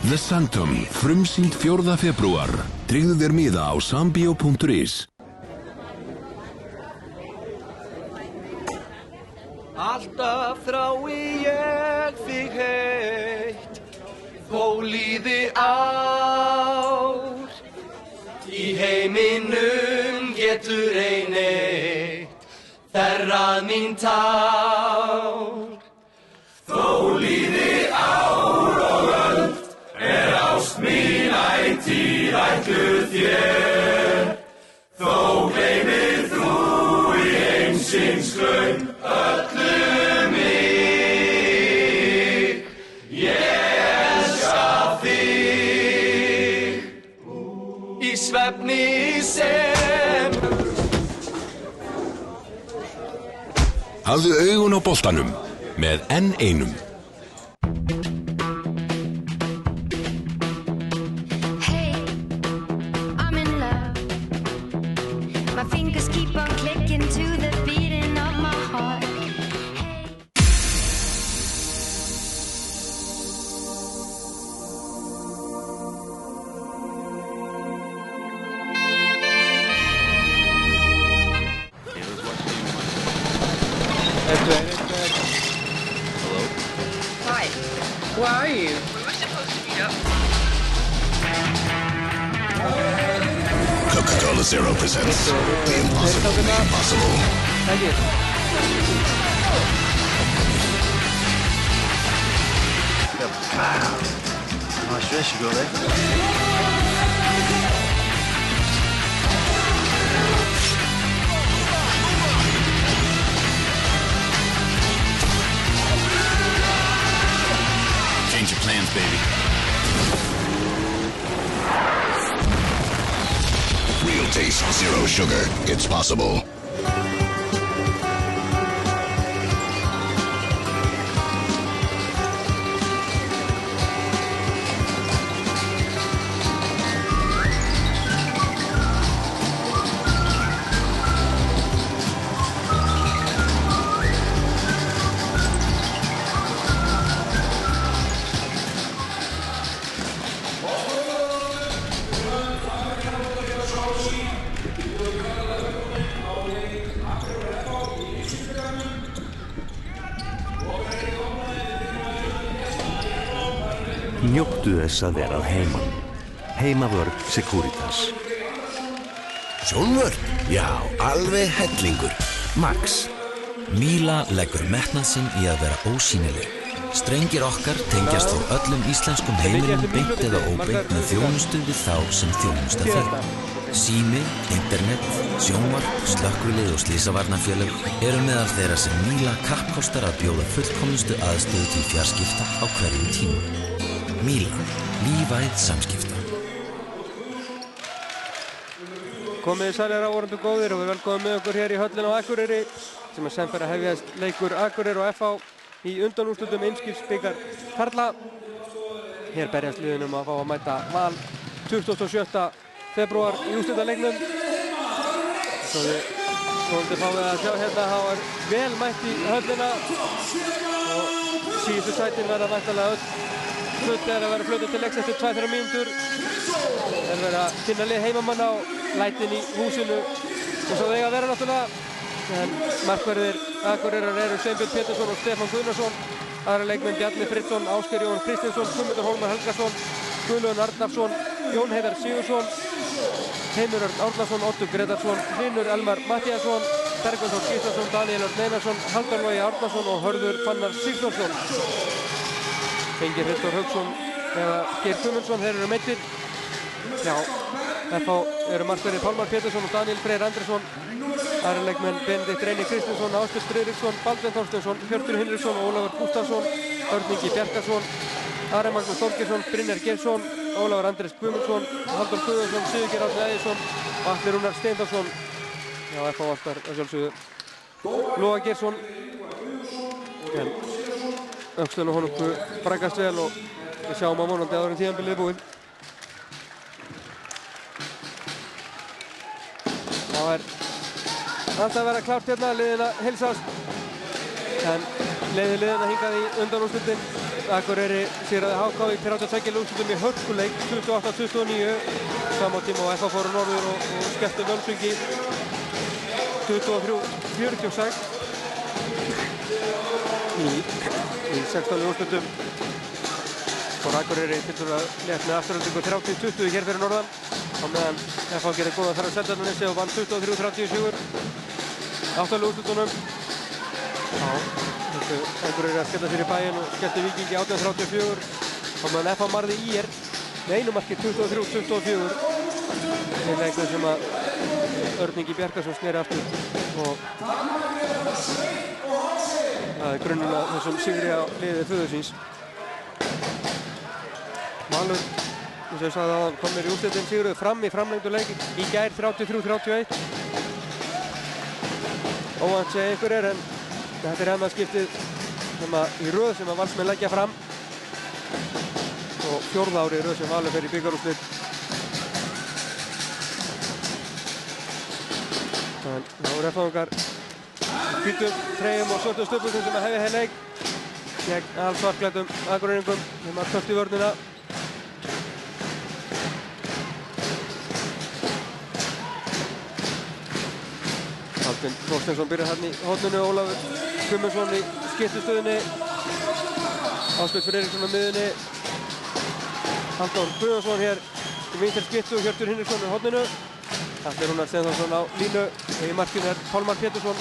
The Sanctum, frumsýnd 4. febrúar. Tryggðu þér miða á sambio.is. Alltaf þrái ég þig heitt, þó líði ár. Í heiminum getur ein eitt þerrað mín tár. Þó líði ár og öld, ást mín ætíð ætluð þér. Þó gleymir þú í heimsins glaum öllu mig. Ég elska þig í svefni sem. Hafðu augun á boltanum með N1. Coca-Cola Zero presents the impossible made possible. Thank you. Wow. Nice dress you got there. Change your plans, baby. Real taste, zero sugar. It's possible. Njóttu þess að vera að heiman. Heimavörn Securitas. Sjónvörn? Já, alveg hellingur. Max. Míla leggur metnað sinn í að vera ósýnileg. Strengir okkar tengjast þó öllum íslenskum heimilum beint eða óbeint með þjónustu við þá sem þjónusta þeirra. Sími, internet, sjónvarp, slökkvilið og slysavarnarfélög eru meðal þeirra sem Míla kappkostar að bjóða fullkomnustu aðstöðu til fjarskipta á hverjum tíma. Míla, lífæð samskipta. Komið sælir áhorfendur góðir og við velkomum með okkur hér í höllina á Akureyri sem sem fer að hefjast leikur Akureyri og FH í undanúrslitum Eimskipsbikar karla. Hér berjast liðunum að fá að mæta Val 27. febrúar í úrslitaleiknum. Svo við vonandi fáum við að sjá hérna að það er vel mætt í höllina og síðustu sætin verða væntanlega öll flutt er að vera fluttur til leiks eftir 2-3 mínútur. Er verið að finna lið heimamanna á lætin í húsinu eins og eiga að vera náttúrulega. En markverðir Akureyrar eru Sveinbjörn Pétursson og Stefán Guðnason. Aðra leikmenn Bjarni Friðsson, Ásgeir Jón Kristinsson, Guðmundur Hólmar Helgason, Guðlaugur Arnarsson, Jón Heiðar Sigursson, Heimir Örn Árnason, Oddur Gretarsson, Hlynur Elmar Matthíasson, Bergvinsson Gíslason, Daniel Örn Einarsson, Halldór Logi Árnason og Hörður Fannar Sigþórsson. Engir Hristór Hauksson eða Geir Guðmundsson, þeir eru meiddir. Já, FH eru markverðir Pálmar Pétursson og Daniel Freyr Andrésson. Aðra leikmenn Benedikt Reyni Kristinsson, Ásbjörn Friðriksson, Baldvin Þorsteinsson, Hjörtur Hinriksson, Ólafur Gústafsson, Örn Ingi Bjarkarsson, Ari Magnús Þorgeirsson, Brynjar Geirsson, Ólafur Andrés Guðmundsson, Halldór Guðjónsson, Sigurgeir Árni Ægisson og Atli Rúnar Steinþórsson. Já, FH aftar að sjálfsögðu Loga Geirsson. En öxlun og honum braggast vel og við sjáum á vonandi áður en tímabilið er búið. Það er alltaf að vera klárt hérna, liðin að heilsast. En liðin að hingað í undanúrslitin. Akureyri sigraði HK í 32 úrslitum í hörkuleik 28-29. Sama tíma og FH fóru norður og skellti Völsungi 23-46. Í 16 úrslitum fór Akureyri tiltölulega létt með afturhaldingu 30-20 hér fyrir norðan. Á meðan FH gerði góða þar á Seltjarnarnesi og vann 23-34. 8 úrslitunum. Akureyri að skella sér í bæinn og skellti Víkingi 18-34. Á meðan FH marði ÍR með einu marki 23-24. Í leiknum sem að Örn Ingi Bjarkarsson sneri aftur og það er grunninn að þessum sigri á liði föður síns. Valur, eins og ég sagði áðan, komnir í úrslitin, sigruðu Fram í framlengdu leik í gær 33-31. Óvænt segja einhverjir, en þetta er annað skiptið í röð sem að Valsmenn leggja Fram og 4. ári í röð sem Valur fer í bikarúrslit. En þá eru FH-ingar hvítum treyjum og svörtum stuðbuxum sem að hefja þeir leik gegn alsvartklæddum Akureyringum sem að töfti vörnina. Baldvin Þorsteinsson byrjar hérna í horninu, Ólafur Guðmundsson í skiptustöðunni, Ásbjörn Friðriksson á miðjunni, Halldór Guðjónsson hér í vinstri skiptu og Hjörtur Hinriksson í horninu. Atli Rúnar Steinþórsson á línu, í markinu er Pálmar Pétursson.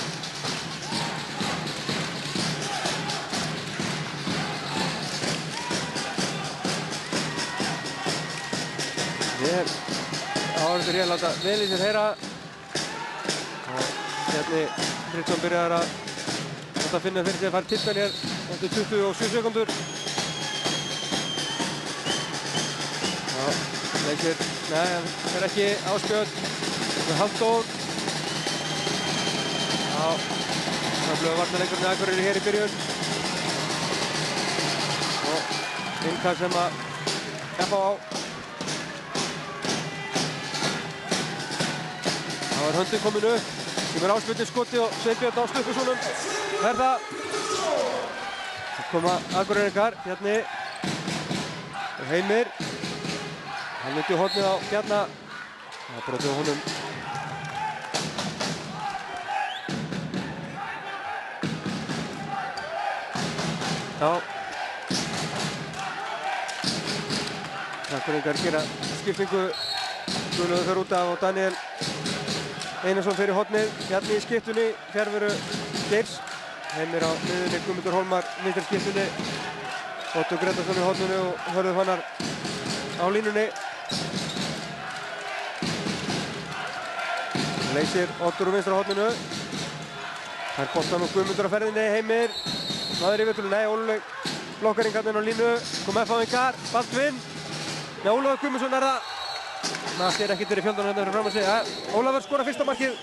Áhorfendur hér láta vel í sér heyra. Bjarni Friðriksson byrjar að finna fyrir sér að fara tilspil hér eftir 27 sekundur. Leikir, nei, það er ekki Ásbjörn með Halldór. Öflugur varnarleikur með Akureyri hér í byrjun. Og innkast sem að FH á. Þá er höndin komin upp. Kemur Ásbjörn í skoti og Sveinbjörn á Stuffussonum. Verða. Það koma Akureyringar, Bjarni og Heimir. Hann myndi hornið á Bjarna. Það er brotið á honum. Já. Akureyringar gera skiptingu. Guðlaugur fer út af og Daniel Einarsson fyrir hornið. Bjarni í skiptunni, fjarveru Geirs. Heimir á miðjunni, Guðmundur Hólmar vinstri skiptunni. Otto Gretarsson í horninu og Hörður Fannar á línunni. Leysir Ottur úr vinstra horninu. Þær boltan og Guðmundur á ferðinni, Heimir. Náður í völdunum, nei, Óluleg blokkaringarnir á línu. Kom FH-ingar, Baldvin. Nei, Ólafur Guðmundsson er það. Nasti er ekkert verið í fjöldanum hérna fyrir fram að segja. Ólafur skorar fyrsta markið.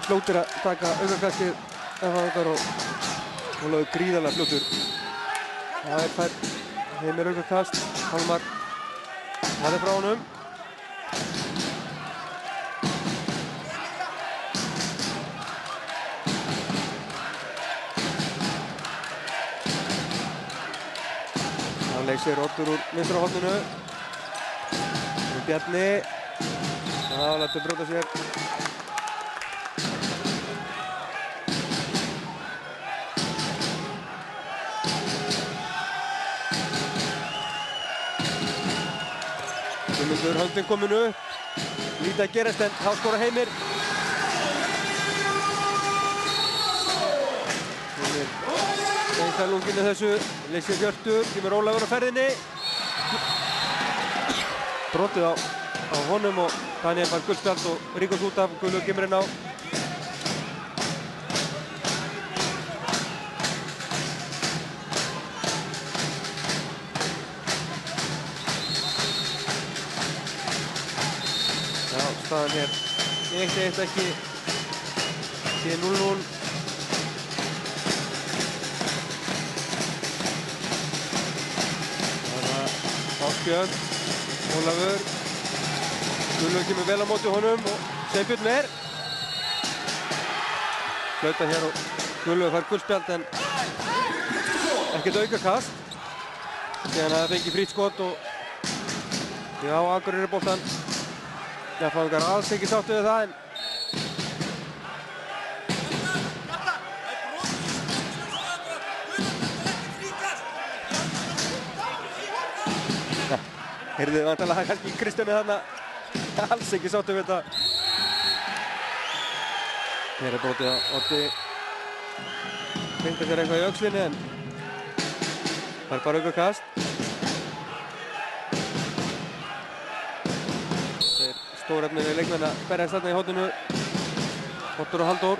Fljótir að taka aukakastið FH-ingar og Ólafur gríðarlega fljótur. Það er fær Heimir aukakast, Hólmar. Það er frá honum. Það leysir Oddur úr vinstra horninu. Bjarni. Það lætur brjóta sér. Guðmundur höndin komin upp. Lítið að gerast en þá skorar Heimir. Heimir einhvað lunginu þessu. Leysir Hjörtur, kemur Ólafur á ferðinni. Brotið á honum og Daniel fær guldspjald og Ríkos út af. Guðlaugur kemur inn á. Staðan hér 1-1 ekki, síðan 0-0. Það var Ásbjörn, Ólafur. Guðlaugur kemur vel á móti honum og Sveinbjörn er. flauta hér og Guðlaugur fær gullspjald en ekkert aukakast. Síðan að það fengi frýtt skot og já, Akureyri boltan. F-fangar alls ekki sáttu við það en heyrðu þið vantanlega kannski Kristjáni þarna alls ekki sáttu við þetta. Hér er brotið að Oddi fengið sér eitthvað í öxlinni en það er bara aukakast. Þeir stórefnilegir leikmenn að berjast þarna í horninu. Oddur og Halldór.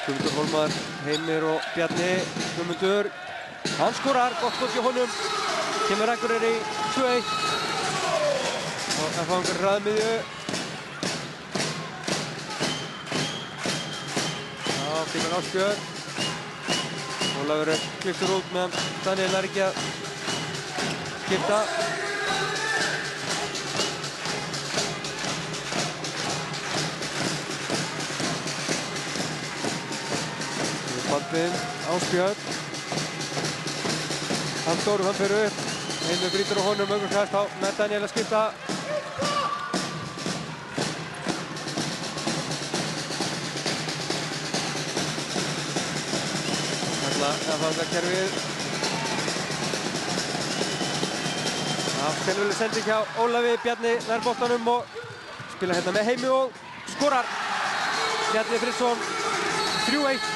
Guðmundur Hólmar, Heimir og Bjarni. Guðmundur, hann skorar, gott skot hjá honum. Kemur Akureyri í 2-1 og F-fangar hraðmiðju. Já, kemur Ásbjörn. Ólafur er klipptur út meðan Daniel er ekki að skipta. Baldvin, Ásbjörn. Halldór, hann fer upp. Heimir brýtur á honum, aukakast á með Daniel að skipta. Þarna F-fangakerfið. Skelfileg sending hjá Ólafi. Bjarni nær boltanum og spila hérna með Heimi og skorar. Bjarni Friðsson, 3-1.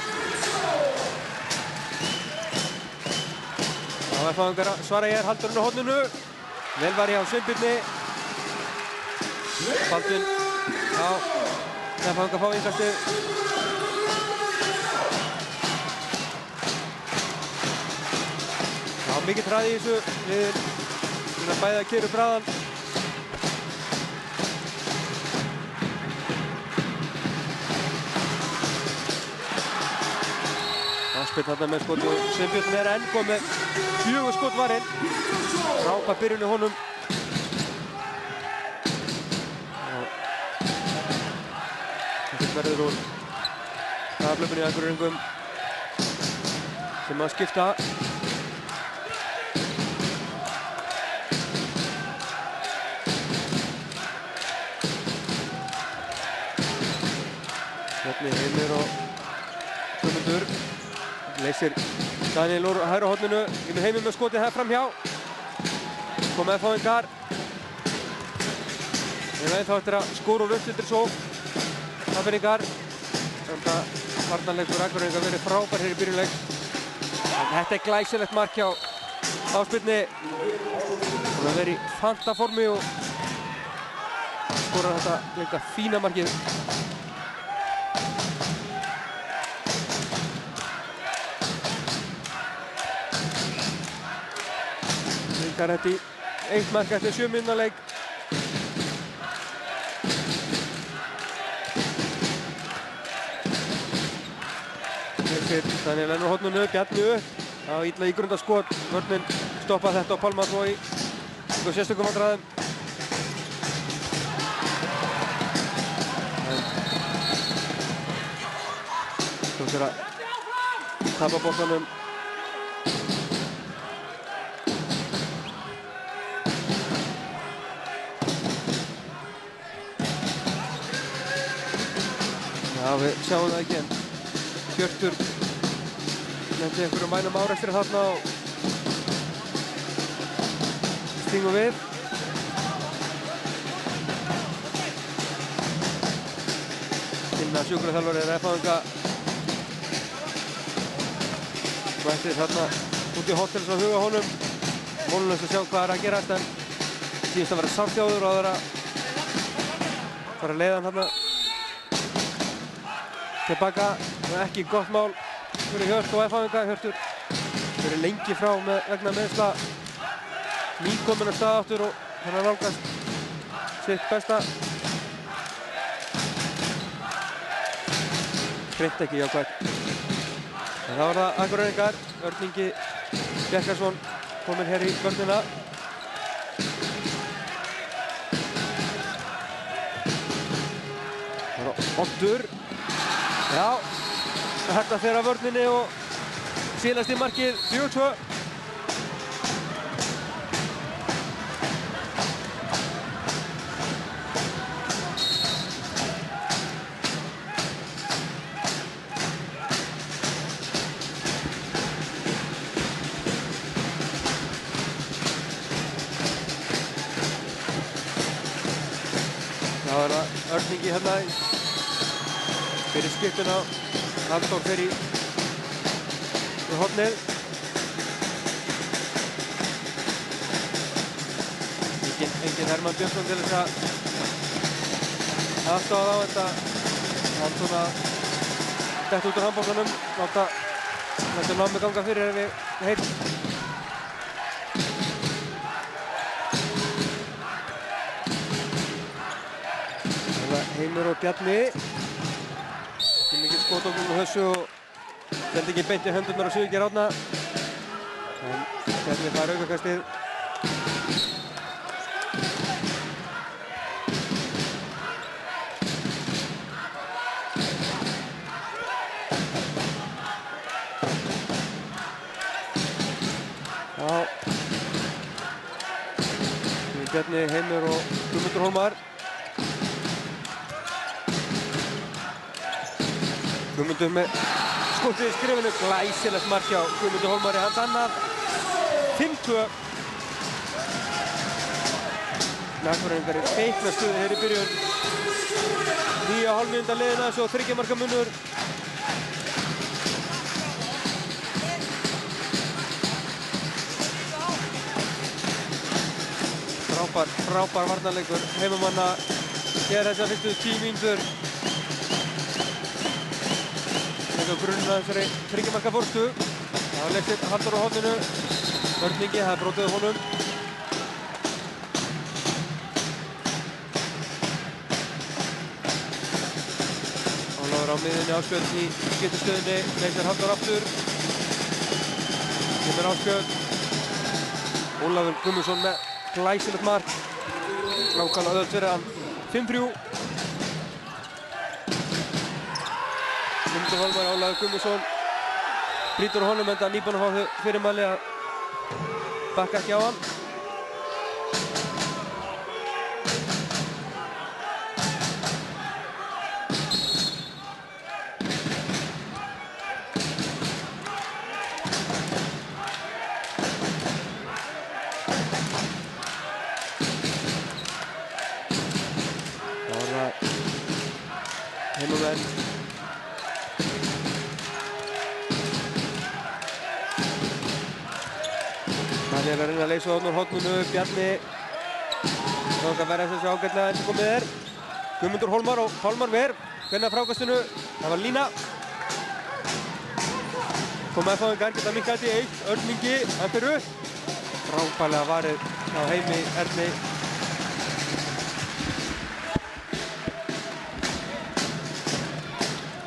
F-fangar svara hér, Halldórinn á horninu. Vel var hjá Sveinbirni. Baldvin á F-fangar fá innkastið. Já, mikið hraði í þessu. Við bæði að keyra upp hraðan. Aspett þarna með skot og Sveinbjörn er enn komið 4 skot varinn. Frábær byrjun í honum. Þetta verður úr hraðablöpunni í Akureyringum sem að skipta. Bjarni, Heimir og Guðmundur. Leysir Daniel úr hægra horninu. Kemur Heimir með skotið það framhjá. Komið F-fangar. Við erum ennþá eftir að skora úr uppsildir svo. Affinningar. Þetta varnarleikur Akureyringa verið frábær hér í byrjunleik. Þetta er glæsilegt mark hjá Ásbirni. Hún har verið í fantaformi og skorar þetta líka fína markið. Þetta í 1 mark eftir 7 mínútna leik. Daniel ennur horninu, Bjarni upp. Já, illa ígrunda skot. Vörnin stoppaði þetta á Pálmar og í sérstökum vandræðum. Svo fyrir að tapa boltanum. Já, við sjáum það ekki en Hjörtur nefndi einhverjum mænum árekstri þarna og stingum við. Tinna sjúkraþjálfari er F-fanga mætti þarna út í hótel svo að huga honum. Vonlaust að sjá hvað er að gerast en síðast að vera samþjáður og að vera fara leiðan þarna tilbaka. Ekki gott mál fyrir Hjört og F-fanga. Hjörtur verið lengi frá vegna meiðsla. Nýkominn af stað aftur og hann er nálgast sitt besta. Hreint ekki jákvæmt. En þá var það Akureyringar. Örn Ingi Bjarkarsson kominn hér í vörnina. Oddur. Já, þetta fer að vörninni og síðast í markið 4-2. Það var það Örningi hérna fyrir skiptuna. Halldór fer í hornið. Engin Hermann Björnsson til þess að aðstoða þá, enda hann svona dett út úr handboltanum. Láta námi ganga fyrir ef við heilt. Heimir og Bjarni. Ekki mikið skotofnum á þessu og sendingin beint í höndurnar á Sigurgeir Árna. En Bjarni fær aukakastið. Já. Bjarni, Heimir og Guðmundur Hólmar. Guðmundur með skotið í skrifinu, glæsilegt mark hjá Guðmundur Hólmari, hans annað. 5-2. Akureyringar í feikna stuði hér í byrjun. 9,5 mínúta liðina, svo 3 marka munur. Frábær varnarleikur heimamanna hér þessar fyrstu 10 mínútur. Þetta á grunninn að þessari 3 marka fórstu. Það var leiksinn Halldór á horninu. Örningi, það er brotið á honum. Ólafur á miðinni, Ásbjörn í skyttustöðinni. Leysir Halldór aftur. Kemur Ásbjörn. Ólafur Guðmundsson með glæsilegt mark. Nákvæmlega auðvelt fyrir hann. 5-3. Guðmundur Hólmar, Ólafur Guðmundsson brýtur á honum, enda nýbúinn að fá fyrirmæli að bakka ekki á hann. Það var það heimamenn. Hann er að reyna að leysa þarna úr horninu. Bjarni þarf að verða þessu ágætlega eins og komið er. Guðmundur Hólmar og Pálmar Ver hvernig að frákastinu. Það var lína. Komið F-fáingar, geta minkað þetta í 1. Örningi, hann fyrir upp. Frábærlega varið á Heimi Erni.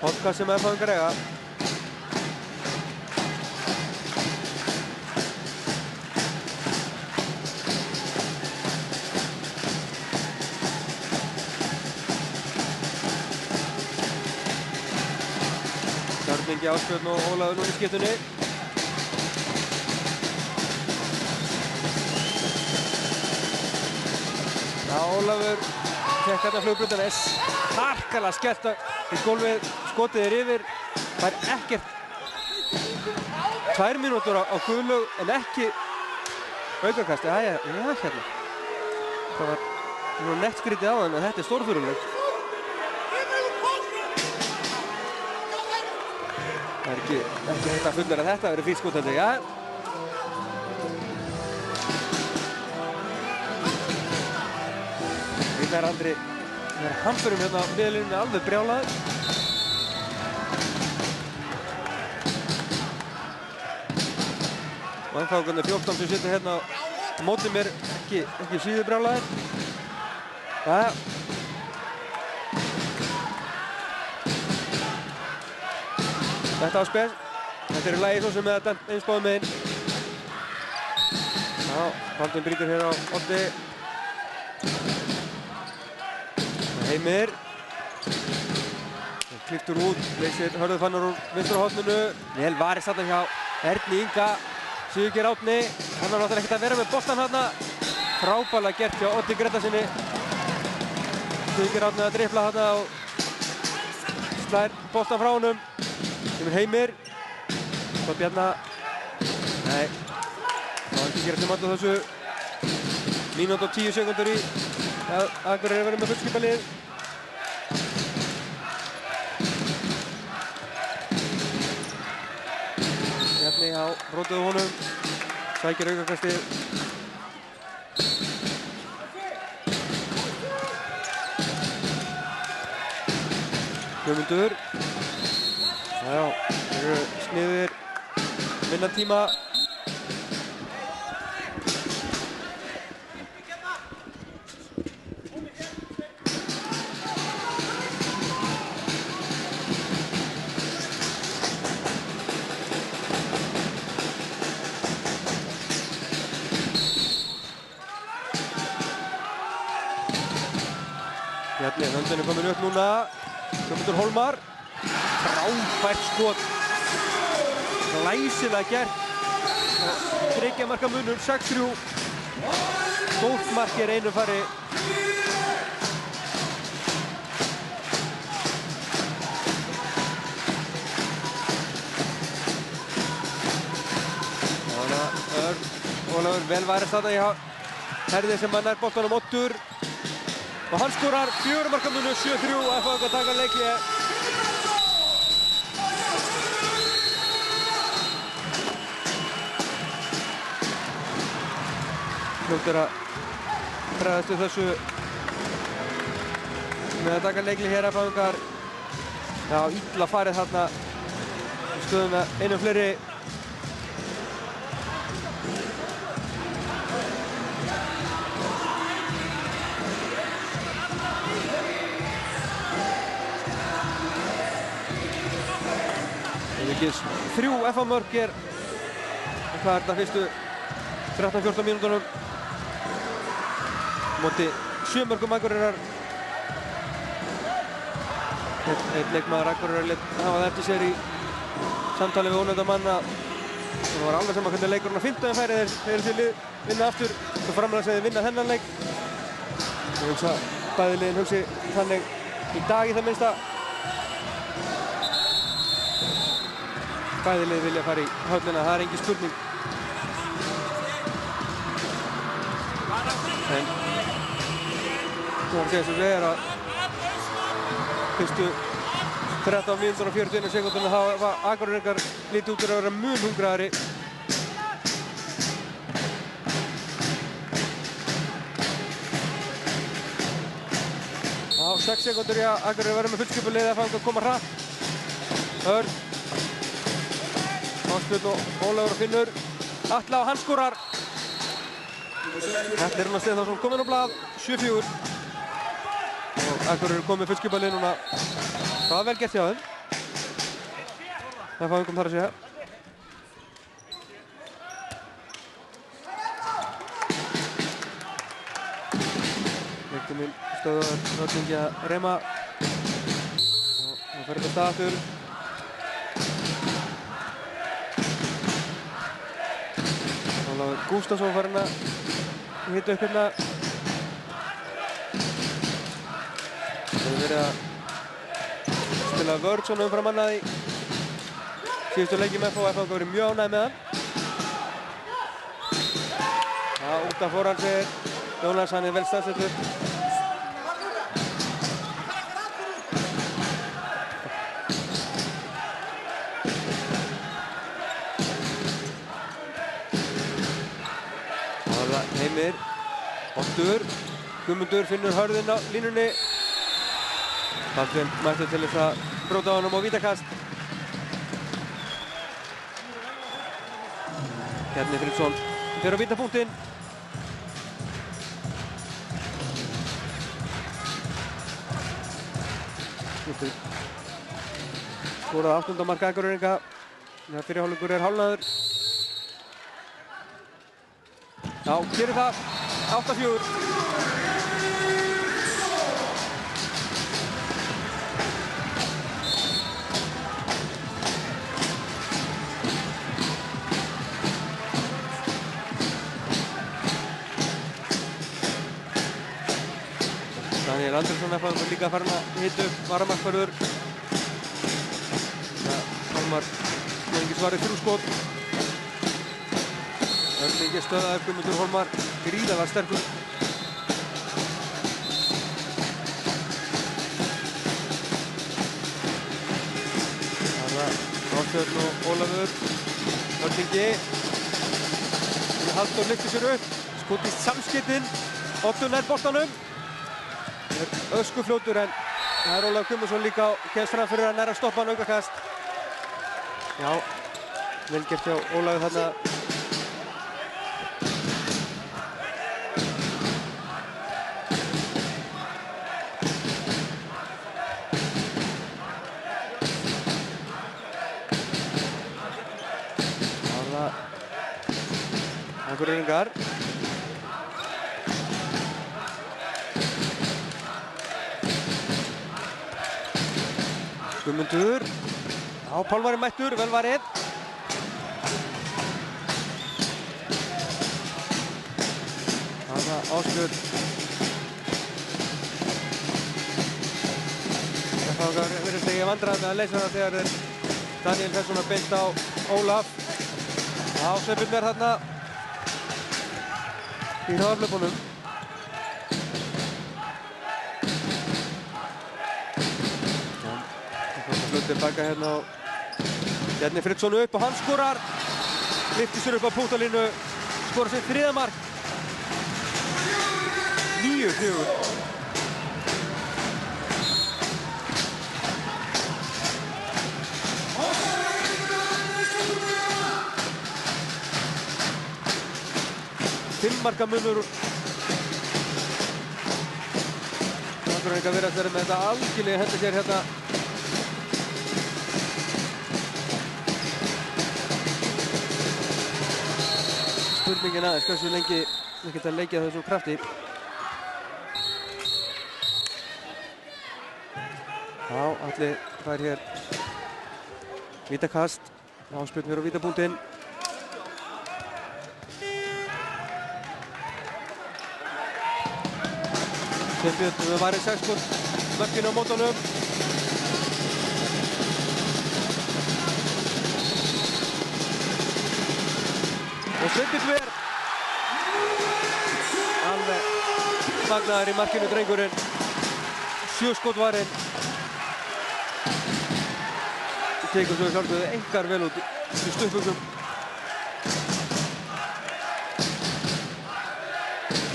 Hodkast sem F-fáingar eiga. Örningi, Ásbjörn og Ólafur núna í skiptunni. Já, Ólafur fekk hérna flugbrautina. Harkalega skellt í gólfið. Skotið er yfir. Það er ekkert. 2 mínútur á gulug en ekki aukakasti. Já, hérna. Það var nett skrítið á hann en þetta er stórfurulegt. Það er ekki hægt að fullera þetta, það verið fínt skotandi, já. Einar Andri er hamförum hérna á miðlunni, alveg brjálaður. Og ennþá 14 sem situr hérna á móti mér, ekki síður brjálaður. Já. Þetta á spes. Þetta er í lagi svo sem með þetta eins báðum meginn. Já, Baldvin brýtur hér á Oddi. Heimir. kliftur út, leysir Hörður Fannar úr vinstra horninu. Vel varist þarna hjá Erni Inga. Sigurgeir Árni, hann var náttúrulega ekkert að vera með boltan þarna. Frábærlega gert hjá Oddi Grétarsinni. Sigurgeir Árni að dribla þarna og slær boltan frá honum. Kemur Heimir. Svo Bjarna. Nei, það var ekki að gera sem alltaf þessu. Mínúta og 10 sekúndur í að Akureyri verið með fullskipalið. Bjarni á brotuðu honum. Sækir aukakastið. Guðmundur. Já, þeir eru sniðir vinna tíma. Bjarni, höndin er komin upp núna. Guðmundur Hólmar. Frábært skot. Glæsilega gert. Þriggja marka munur, 6-3. Stórt mark er einu fari. Ólafur vel varist þarna í herðið sem hann nær boltanum Oddur. Og hann skorar 4 marka munur, 7-3. FH að taka leikli. Fljótt að bregðast við þessu með að taka leikli hér að fangar. Já, illa farið þarna í stöðuna einum fleiri. Vikis 3 FH mörk er hvað er þetta fyrstu 13-14 mínútunum móti 7 mörkum Akureyrar. Einn leikmaður Akureyrar lét hafa það eftir sér í samtali við ónefnda mann að það var alveg sama hvernig leikurinn á 15 færi þeir til vinna aftur og framlega sem þeir vinna þennan leik. Ég hugsa bæði liðin hugsi þannig í dag í það minnsta. Bæði lið vilja fara í höllina, það er engin spurning. En þú var að segja sem við er að fyrstu 13 mínútur og 41 sekúnduna þá var Akureyringar lítið út að vera mun hungraðari. Á 6 sekúndur í að Akureyri verður með fullskipulið að fanga að koma hratt. Örn. Ásbjörn og Ólafur og Finnur. Atla og hann skorar. Þetta er Rúnar Stefánsson kominn á blað, 7-4. Og Akureyri er komið fullskipalið núna. Það var vel gert hjá þeim. Það fáum við þar að segja. Leiktuminn stöðuðar Röddingi að reyma. Og það fer þetta stað aftur. Ólafur Gústafsson farinn að hita upp hérna. Það hefur verið að spila vörð svona umfram annað í síðustu leikjum FH og FH verið mjög ánægð með hann. Já, út af fór hann segir Jónas, hann er vel staðsettur. Heimir, Oddur, Guðmundur finnur Hörðinn á línunni. Baldvin mættur til þess að bróta á honum á vítakast. Bjarni Friðsson fer á vítapunktinn. Skoraði 8. mark Akureyringa. Fyrri hálfleikur er hálfnaður. Já, gerir það. 8-4. Ólafur Andrésson er líka farin að hita upp varamarkvörður. Pálmar Guðmundur svarið 3 skot. Örn Ingi stöðaður, Guðmundur Hólmar gríðarlega sterkur. Ásbjörn og Ólafur. Örn Ingi. Halldór lyftir sér upp. Skotist samskiptin. Oddur nær boltanum. Öskufljótur en það er Ólafur Guðmundsson líka kemst fram fyrir að næra að stoppa hann aukakast. Já, vel gert hjá Ólafur þarna. Akureyringar. Guðmundur. Já, Pálmar er mættur, vel varið. Þarna Ásbjörn. Það virðist ekki vandræði með að leysa það þegar Daniel fer svona beint á Ólaf. Já, Sveinbjörn er þarna í hraðaflöpunum. Flötið baka hérna á Bjarni Friðsson upp og hann skorar. Lyftir sér upp á punktalínu, skorar sitt 3. mark. 9-4. Marka munur. Akureyringar virðast vera með þetta algjörlega hendi sér hérna. Spurningin aðeins hversu lengi við geta leikið þessu krafti. Já, Atli fær hér vítakast. Ásbjörn hér á vítapunktinn. Sveinbjörn við varið 6 skot mörkinu á mótunum. Og Sveinbjörn ver. Alveg magnaður í markinu drengurinn. 7 skot varinn. Tekur svo sjálfsögðu engar vel út í stuðbuxum.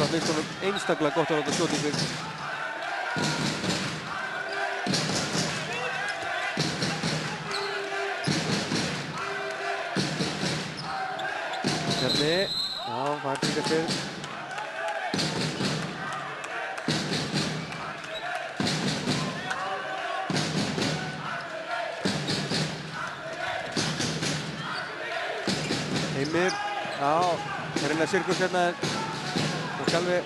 Það finnst honum einstaklega gott að láta skjóta í sig. Bjarni, já, var líka fyrir. Heimir, já, það er einnig sirkus hérna. Alveg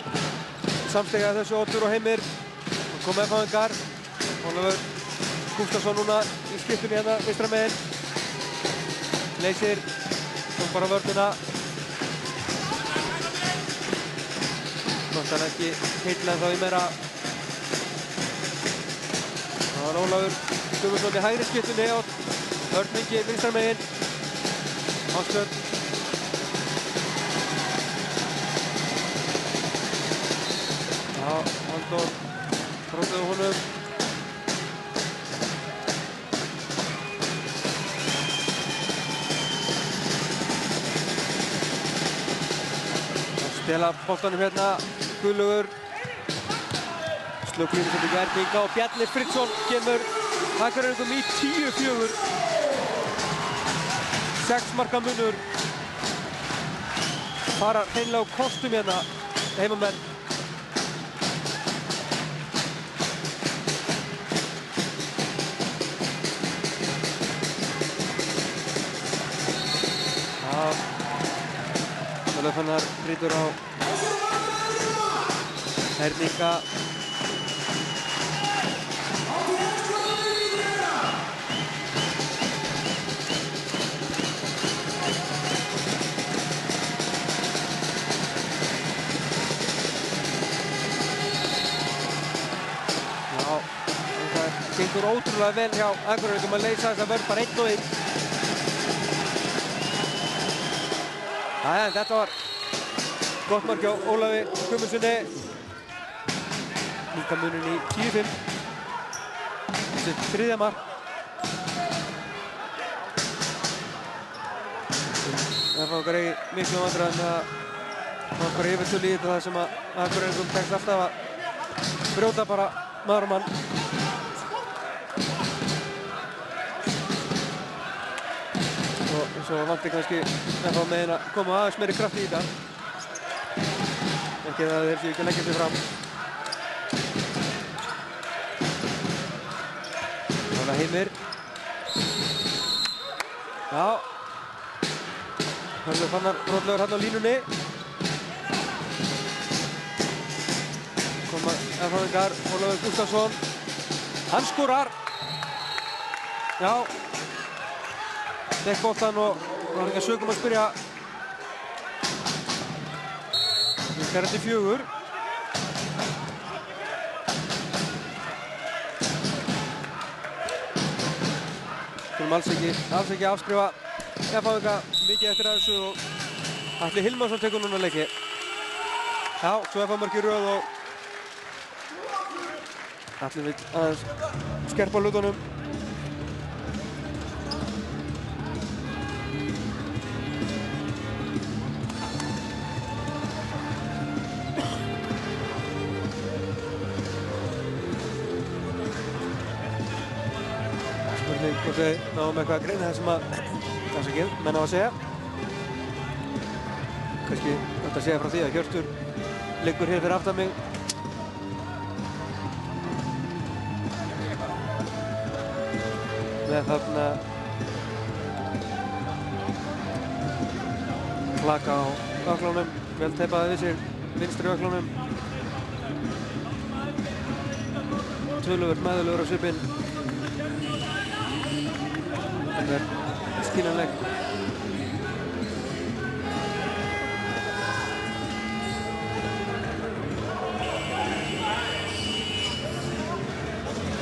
samstegað þessu Oddur og Heimir. Það kom F-háingar. Ólafur Gústafsson núna í skiptunni hérna vinstra megin. Leysir bara vörnina. Náttúrulega ekki heitlega þá í meira. Það var Ólafur Guðmundsson í hægri skiptunni. Örn Ingi vinstra megin. Ásbjörn. Já, Halldór bróðið honum. Stela boltanum hérna, Guðlaugur. Slökk línu sem ekki Erninga og Bjarni Friðsson kemur Akureyringum í 10-4. 6 marka munur. Fara hreinlega á kostum hérna, heimamenn. Fannar brýtur á Erninga. gengur ótrúlega vel hjá Akureyringum að leysa þessa vörn bara 1-1. Jæja, þetta var gott mark hjá Ólafi Guðmundssoni. Líka muninn í 10-5. Sitt þriðja mark. Það fá okkar í miklu vandræðum með að fá okkar yfirtölu í þetta það sem að Akureyringum tekst alltaf að brjóta bara maður og mann. Og svo vanti kannski að fá með að koma aðeins meiri kraft í þetta. Ekki að þeir séu ekki að leggja sig fram. Þannig Heimir. Já. Hörður Fannar brotlegur hann á línunni. Koma F-háðingar, Ólafur Gústafsson. Hann skorar. Já. Dekk boltan og var ekki að sögum að spyrja. Það er eftir 4. Skulum alls ekki afskrifa F-háðinga mikið eftir þessu og Atli Hilmarsson tekur núna leiki. Já, svo F-mörk í röð og Atli vill aðeins skerpa hlutunum. Spurning hvort við náum eitthvað að greina það sem að menn á að segja. Kannski þetta segja frá því að Hjörtur liggur hér fyrir aftan mig. Með þarna klaka á ökklunum, vel teipaði við sér vinstri ökklunum. Töluvert meðalögur á svipinn. Það er skiljanleg.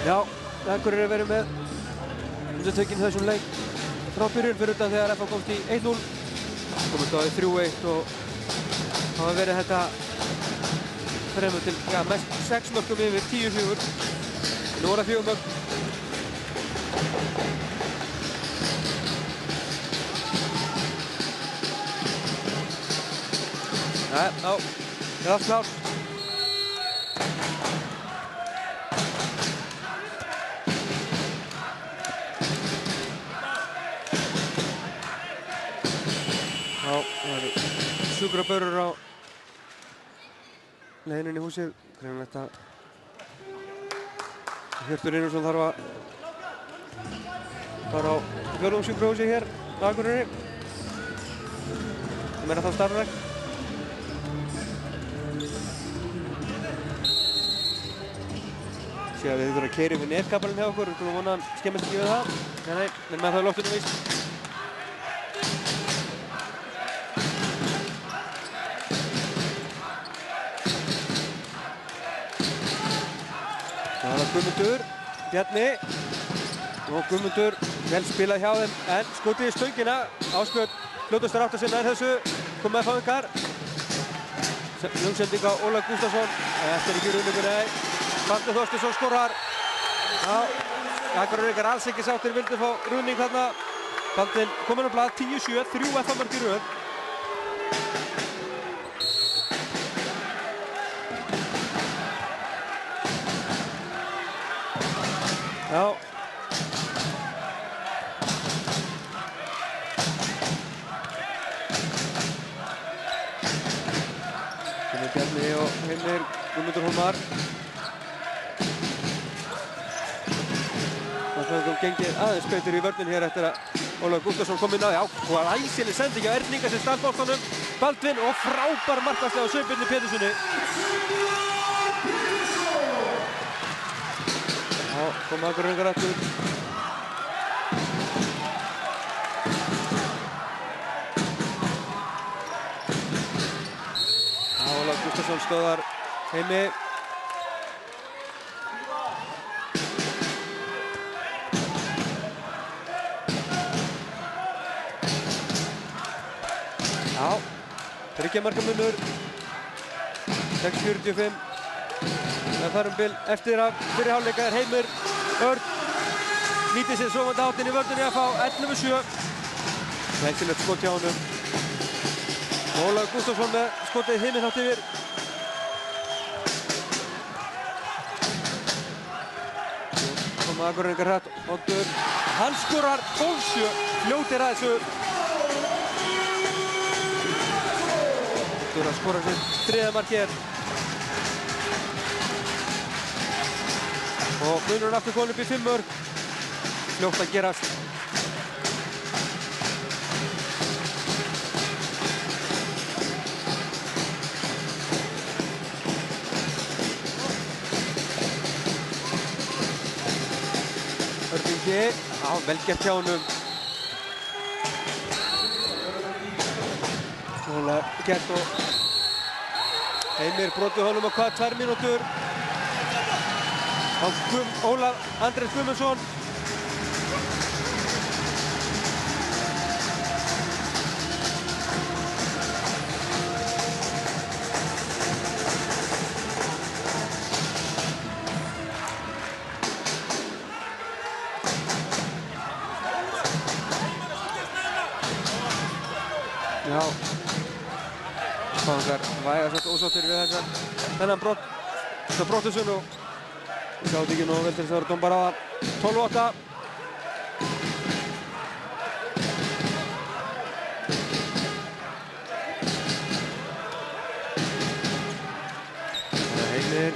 Já, Akureyri verið með undirtökin þessum leik frá byrjun fyrir utan þegar FH komst í 1-0. Komist á í 3-1 og hafa verið þetta fremur til mest 6 mörkum yfir 10-4. Nú er það 4 mörk. Já, það er allt klárt. Já, það eru sjúkrabörur á leiðinni inn í húsið. Greinilegt að Hjörtur Einarsson þarf að fara á fjórðungssjúkrahúsið hér á Akureyri. Það meina þá starfrækt. Sér að við þurfum að keyra yfir netkapalinn hjá okkur. Við þurfum að vona að skemmast ekki við það. Nei, en með það er loftinu víst. Það var Guðmundur, Bjarni og Guðmundur vel spilað hjá þeim en skotið í stöngina. Ásbjörn fljótastur átt að sinna þessu. Komið F-háðingar. Lungsending á Ólaf Gústafsson. Eftir ekki rúningu, nei. Baldur Þorsteinsson skorar. Já, Akureyringar alls ekki sáttir vildu fá rúning þarna. Baldvin kominn á blað 10-7, 3 F-mörk í röð. Já. Bjarni og Heimir, Guðmundur Hólmar. Það kom gengið aðeins betur í vörnin hér eftir að Ólafur Gústafsson kom inn á. Já, og að æsileg sending á Erninga sem stal boltanum. Baldvin og frábær markvarsla á Sveinbirni Péturssoni. Já, kom Akureyringar aftur. Já, Ólafur Gústafsson stöðar Heimi. Já, 3 marka munur. 6:45. Það þar bil eftir að fyrri hálfleika Heimir Örn nýtir sér sofandi hátinn í vörninni FH 11-7. Vexilegt skot hjá honum. Ólafur Gústafsson með skotið himinhátt yfir. Koma Akureyringar hratt. Oddur, hann skorar 12-7. Fljótir að þessu. Oddur að skora sér 3. mark hér. Og munurinn aftur komin upp í 5 mörk. Fljótt að gerast. Örningi, vel gert hjá honum. Vel gert og Heimir brotið honum á hvað 2 mínútur. Ólaf Andrés Guðmundsson. Já, Svangar væga svolítið ósáttir við þennan brottvísun og sjáðu ekki nógu vel til þess að vera dóm bara að 12-8. Heimir,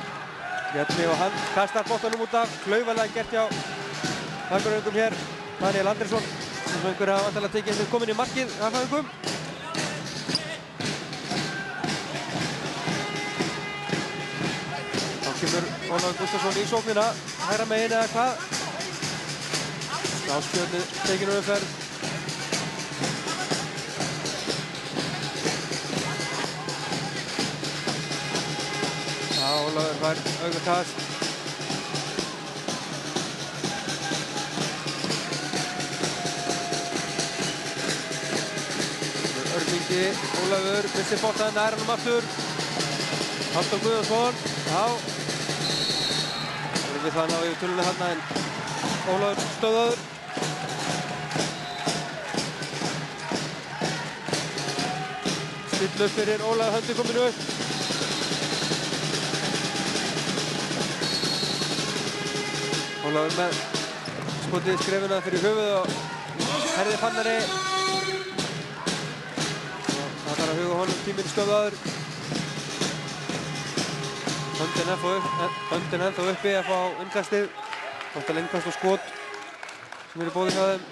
Bjarni og hann kastar boltanum út af. Klaufalega gert hjá Akureyringum hér. Daniel Andrésson, sem einhver hafa vantilega tekið eftir komin í markið af Akureyringum. Kemur Ólafur Gústafsson í sóknina, hægra megin eða hvað? Ásbjörn tekinn úr umferð. Já, Ólafur fær aukakast. Örningi, Ólafur missir boltann, nær honum aftur. Halldór Guðjónsson, já. Við það ná yfir tölunni þarna en Ólafur stöðaður. Still upp fyrir Ólafur, höndi kominu upp. Ólafur með skotið í skrefuna fyrir höfuð og herðið Fannari. Það þarf að huga honum, tíminn stöðaður. Höndin ennþá uppi að fá innkastið. Vantar innkast og skot sem eru bóðið hjá þeim.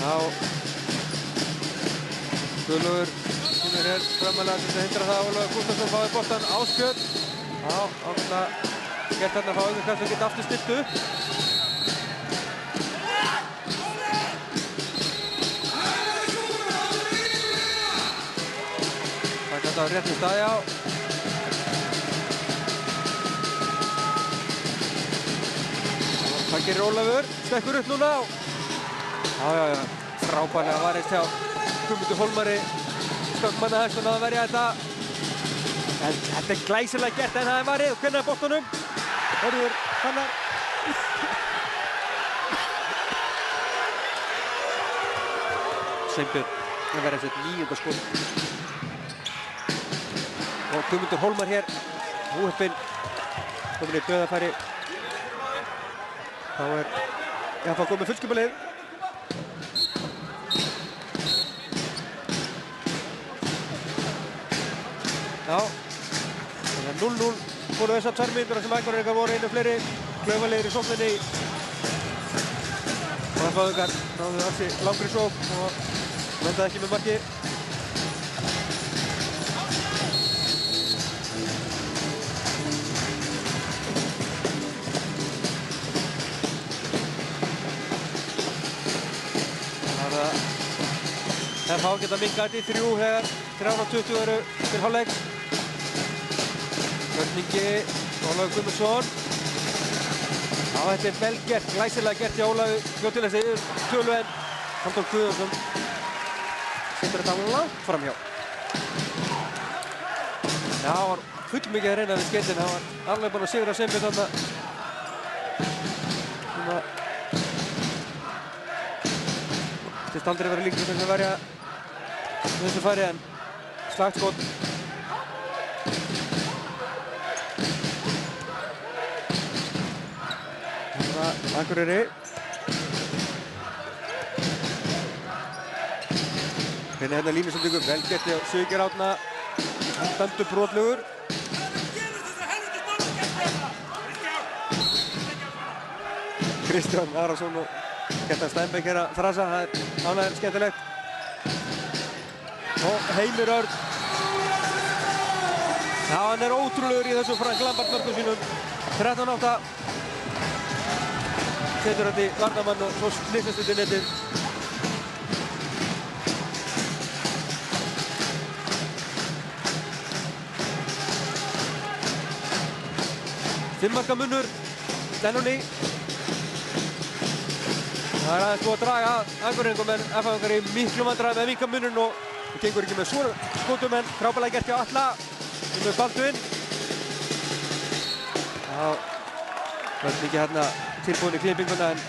Já, Guðlaugur hún hér framalega til að hindra það. Ólafur Gústafsson fáið boltann. Ásbjörn. Já, ákveðna gert þarna að fá innkast og geta aftur stillt upp. Þetta á réttum stað, já. Það gerir Ólafur, stekkur upp núna. Já. Frábærlega varist hjá Guðmundur Hólmari. Stökkmanna hægstun að verja þetta. En þetta er glæsilega gert en það er varið og hvernig er boltanum. Hörður, Fannar. Sveinbjörn að verja sitt 9. skot. Og Guðmundur Hólmar hér, óheppinn, komin í döðafæri. Þá er FH komið fullskipalið. Já, það er 0-0 fóru þessar 2 mínútur sem Akureyringar voru einu fleiri klaufalegir í sókninni. Og FH-ingar náðu ansi langri sókn og vendaði ekki með marki. FH geta minkað þetta í 3 þegar 3:20 eru til hálfleiks. Örningi Ólafur Guðmundsson. Já, þetta vel gert, glæsilega gert hjá Ólafi. Fljótt til þessi tölu en Halldór Guðjónsson setur þetta langt framhjá. Já, hann var fullmikið að reyna við skeytin. Hann var alveg búinn að sigra Sveinbjörn þarna. Þetta aldrei verið líkur til að verja þessu færi en slagt skot. Akureyri. Hérna línusendingu, vel gert hjá Sigurgeir Árna. Hann dæmdur brotlegur. Kristján Arason og Kjartan Steinbeck að þrasa, það ánægir skemmtilegt. Og Heimir Örn. Já, hann ótrúlegur í þessum Frank Lampard mörkum sínum. 13-8. Setur þetta í varnarmann og svo slýsast þetta í netið. Fimmmarka munnur, Stennoni. Það aðeins búið að draga Akureyringum en F-fangar í miklu vandræðum með minka munnun og það gengur ekki með svo skotum en frábærlega gert hjá Alla. Með Baldvin. Já, það er mikið hérna tilbúin í klippinguna en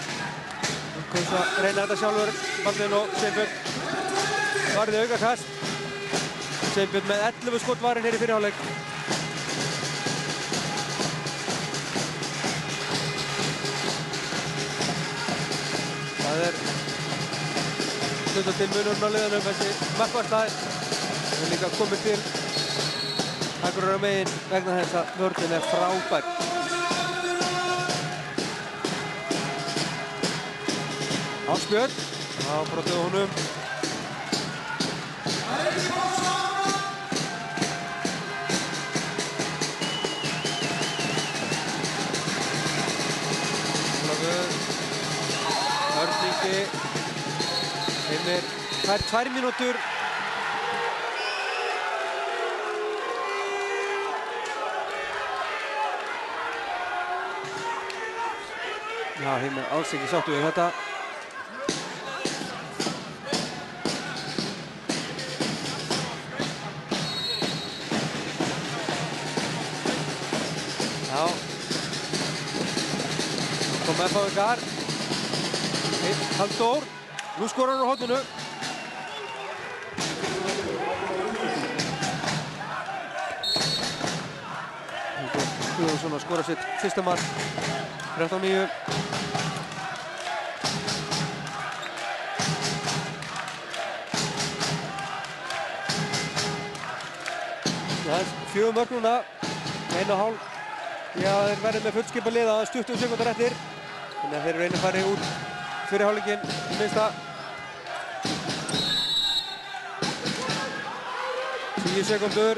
hann komst að reyna þetta sjálfur. Baldvin og Sveinbjörn varði aukakast. Sveinbjörn með 11 skotvarinn hér í fyrri hálfleik. Það er stundum til munurinn á liðanum þessi markvartað. Það er líka komið til Akureyrar megin vegna þess að vörnin er frábær. Ásbjörn, á brotið honum. Hörningi. Heimir, það 2 mínútur. Já, Heimir alls ekki sáttur við þetta. Já. Kom F-fangar. Halldór. Nú skorar hann á horninu. Guðjónsson að skora sitt fyrsta mark. 13-9. Það er 4 mörk núna. 1,5. Já, þeir verður með fullskipa lið aðeins 20 sekúndar eftir. Þannig að þeir reyna að fara út fyrir hálfleikinn í minnsta. 10 sekúndur.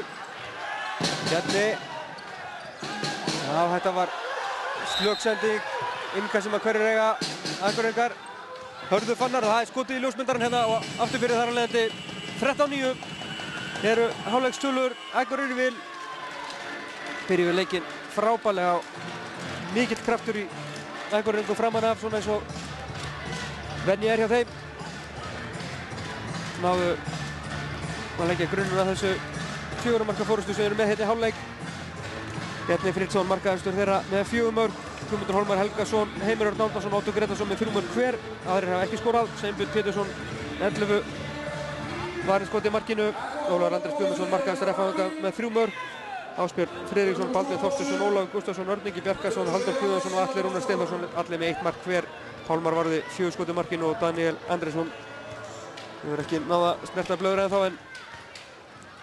Bjarni. Já, þetta var slöksending. Innkast sem að hverjir eiga Akureyringar. Hörður Fannar, það er skotið í ljósmyndarann hérna og aftur fyrir þar að leiðandi 13-9. Eru hálfleikstölur. Akureyri vil byrja við leikinn frábærlega og mikill kraftur í Akureyringum framan af svona eins og venja hjá þeim. Náðu að leggja grunninn að þessu 4 marka fórustu sem eru með hérna í hálfleik. Bjarni Friðsson markaðastur þeirra með 4 mörk. Guðmundur Hólmar Helgason, Heimir Örn Árnason, Otto Gretarsson með 3 mörk hver. Aðrir hafa ekki skorað. Sveinbjörn Pétursson 11 varinn skotið markinu. Ólafur Andrés Guðmundsson markaðastur F-fanga með 3 mörk. Ásbjörn Friðriksson, Baldvin Þorsteinsson, Ólafur Gústafsson, Örn Ingi Bjarkason, Halldór Guðjónsson og Atli Rúnar Steinþórsson, allir með 1 mark hver. Pálmar varði 4 skotið markinu og Daniel Andrésson hefur ekki náða snerta blöður ennþá en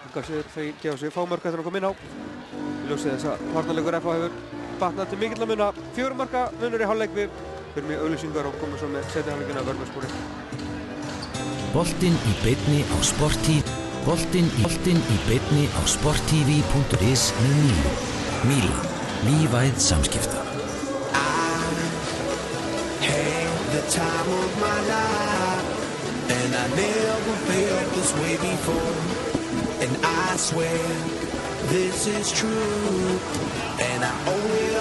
hann gaf sér gefa sig fámörk eftir að koma inn á. Í ljósi þess að varnarleikur FH hefur batnað til mikill að muna. 4 marka munur í hálfleik. Við förum í auglýsingar og komum svo með seinni hálfleikinn af Vörðuspori. Boltinn í beinni á Sporttv. Boltinn í beinni á sporttv.is með Mílu. Mílu. Lífæð samskipta. The time of my life, and I never felt this way before, and I swear this is true, and I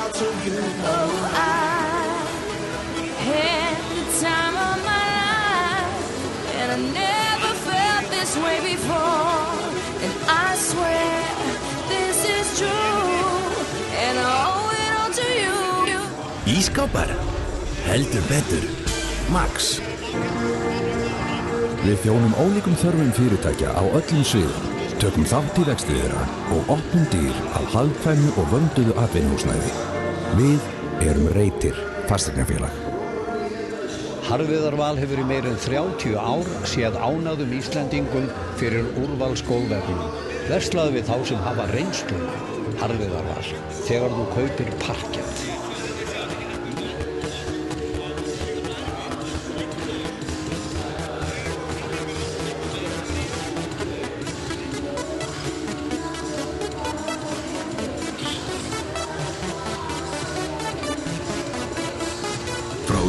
out to you. Oh, I had the time of my life, and I never felt this way before. And I swear this is true, and I owe it all to you. Ísskápar? Heldur betur. Max. Við þjónum ólíkum þörfum fyrirtækja á öllum sviðum, tökum þátt í rekstri þeirra og opnum dyr af hagkvæmu og vönduðu atvinnuhúsnæði. Við erum Reytir fasteignafélag. Harðviðarval hefur í meira en 30 ár séð ánægðum Íslendingum fyrir úrvalsgóðverðunum. Verslaðu við þá sem hafa reynslu. Harðviðarval, þegar þú kaupir parkett.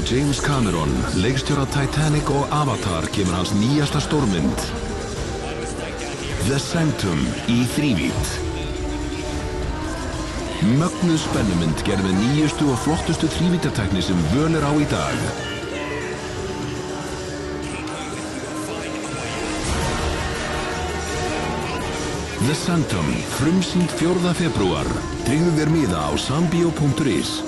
James Cameron, leikstjóra Titanic og Avatar kemur hans nýjasta stórmynd The Sanctum í þrívídd. Mögnuð spennumynd gerð með nýjustu og flottustu þrívíddartækni sem völ er á í dag. The Sanctum, frumsýnd 4. febrúar. Tryggðu þér miða á sambio.is.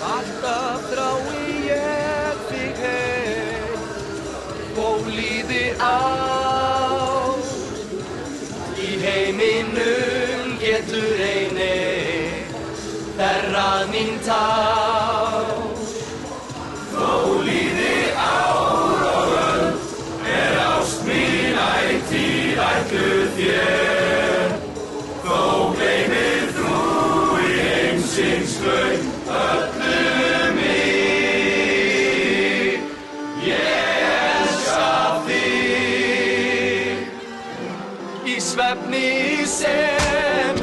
Alltaf þrái ég þig heim og líði á. Í heiminum getur eini þerrað mín tá. Þó líði ár og öld ást mín ætíð ætluð þér. Þó gleymir þú í heimsins laun öllum mig. Ég elska þig í svefni sem.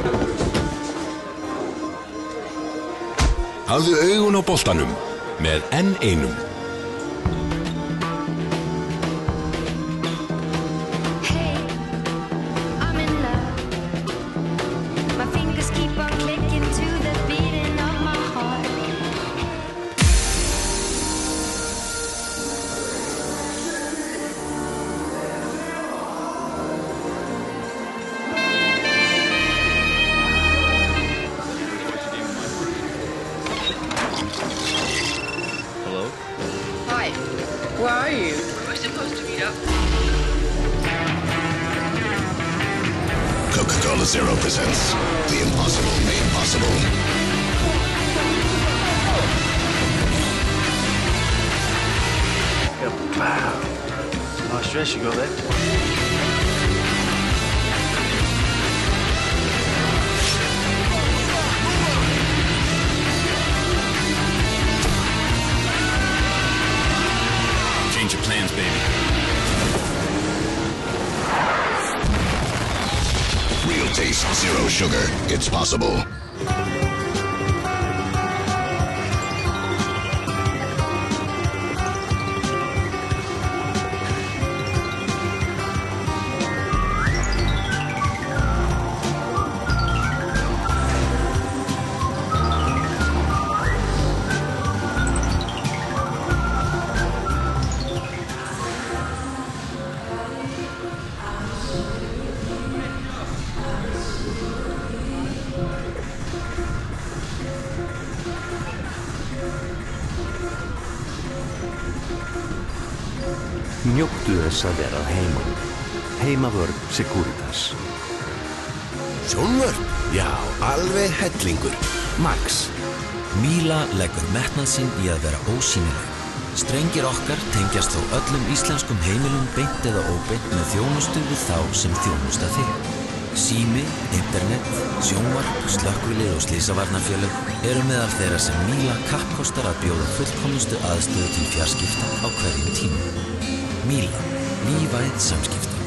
Hafðu augun á boltanum með N1. Coca-Cola Zero presents The Impossible Made Possible. Wow. No stress, you go there. Change your plans, baby. Real taste, zero sugar. It's possible. Njóttu þess að vera að heiman. Heimavörn Securitas. Sjónvörp? Já, alveg hellingur. Max. Míla leggur metnað sinn í að vera ósýnileg. Strengir okkar tengjast þó öllum íslenskum heimilum beint eða óbeint með þjónustu við þá sem þjónusta þig. Sími, internet, sjónvarp, slökkvilið og slysavarnarfélög eru meðal þeirra sem Míla kappkostar að bjóða fullkomnustu aðstöðu til fjarskipta á hverjum tíma. Míla, lífæð samskipta.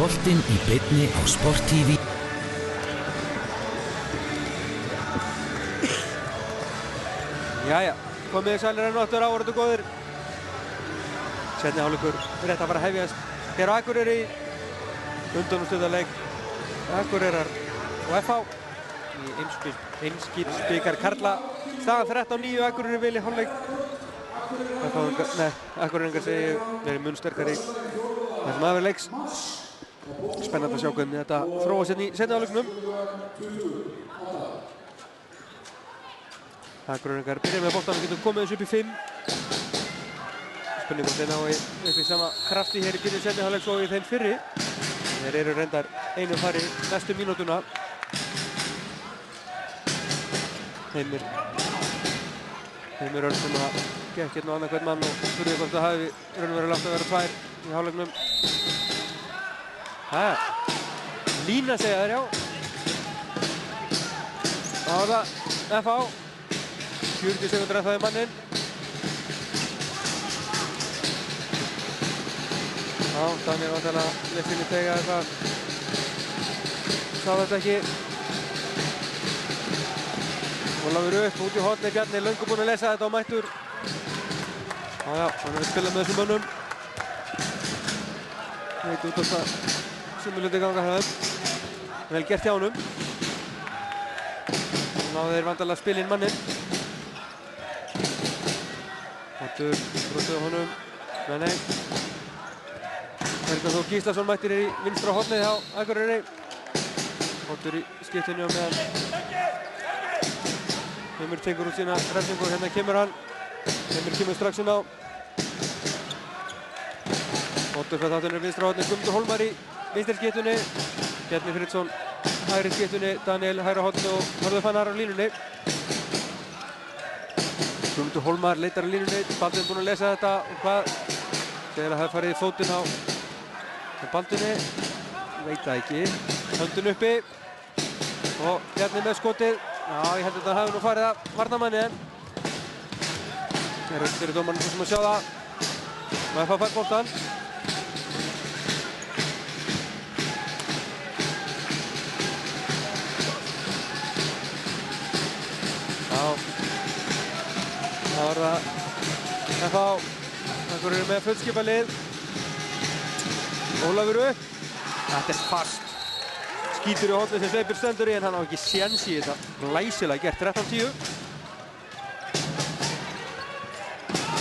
Boltinn í beinni á Sport TV. Jæja, komið sælir enn og aftur á, voruð þið góðir. Seinni hálfleikur rétt að fara að hefjast. Hér á Akureyri í undanúrslitaleik Akureyrar og FH í Eimskipsbikar karla. Staðan 13-9, Akureyri vil í hálfleik. Akureyringar segir verið mun sterkari þessum aðverð leiks. Spennandi að sjá hvernig þetta þróast hérna í seinni hálfleiknum. Akureyringar byrja með boltanum, getum komið þessu upp í 5. Spurning hvort þeir ná upp í sama krafti hér í byrjun seinni hálfleiks og í þeim fyrri. Þeir eru reyndar einu fari næstu mínútuna. Heimir Örn sem að gekk hérna á annað hvern mann og spurði hvort það hafi raunverulega átt að vera 2 í hálfleiknum. Lína segja þær, já. Það var það FH. 40 sekúndur eftir manninn. Já, Daniel var að lesinni tega þetta. Sá þetta ekki. Ólafur upp, út í horni, Bjarni löngu búinn að lesa þetta og mættur. Já, hann er að spila með þessum mönnum. Veit út á það sem hluti ganga höfð. Vel gert hjá honum. Náðu þeir vandalega að spila inn mannin. Hóttur, brotið á honum. Nei. Helga Þór Gíslason mættir í vinstra hornið hjá Akureyri. Hóttur í skiptinu á meðan Heimir tekur út sína refsingu og hérna kemur hann. Heimir kemur strax inn á. Hóttur fyrir þáttunni vinstra hornið. Guðmundur Hólmar í vinstri skiptunni. Bjarni Friðsson hægri skiptunni. Daniel hægra hornið og Hörður Fannar á línunni. Guðmundur Hólmar leitar á línunni. Baldvin búinn að lesa þetta og hvað? Þegar það farið í fótinn á Baldvinni. Veit það ekki. Höndin uppi. Og Bjarni með skotið. Já, ég held að þetta hafi nú farið að varnarmanni en rautt fyrir dómarinn sem að sjá það. Og FH fær boltann. Já, það var það FH. Akkur eru með fullskipalið. Ólafur upp. Þetta er fast. Skítur í hornið sem Sveipur stendur í en hann á ekki séns í þetta. Glæsilega gert, 13-10.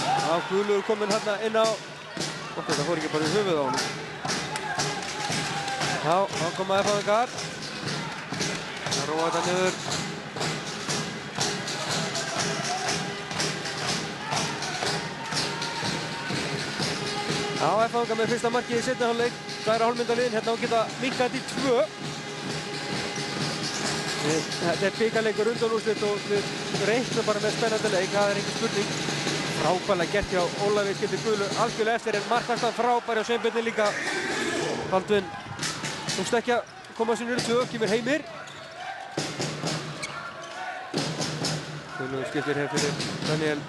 Já, Guðlaugur kominn hérna inn á. Og þetta fór ekki bara í höfuð á honum. Já, þá koma FH-ingar. Það róa þetta niður. Já, FH-ingar með fyrsta markið í seinni hálfleik. Það er hálfmyndaliðin, hérna á geta minkað þetta í 2. Þetta er bikarleikur undanúrslit og við reiknum bara með spennandi leik, það er engin spurning. Frábærlega gert hjá Ólafi skildi Guðlu algjörlega eftir en markvarslan frábær hjá Sveinbirni líka. Baldvin tókst ekki að koma sér niður í 2, kemur Heimir. Guðlu skiptir hér fyrir Daniel.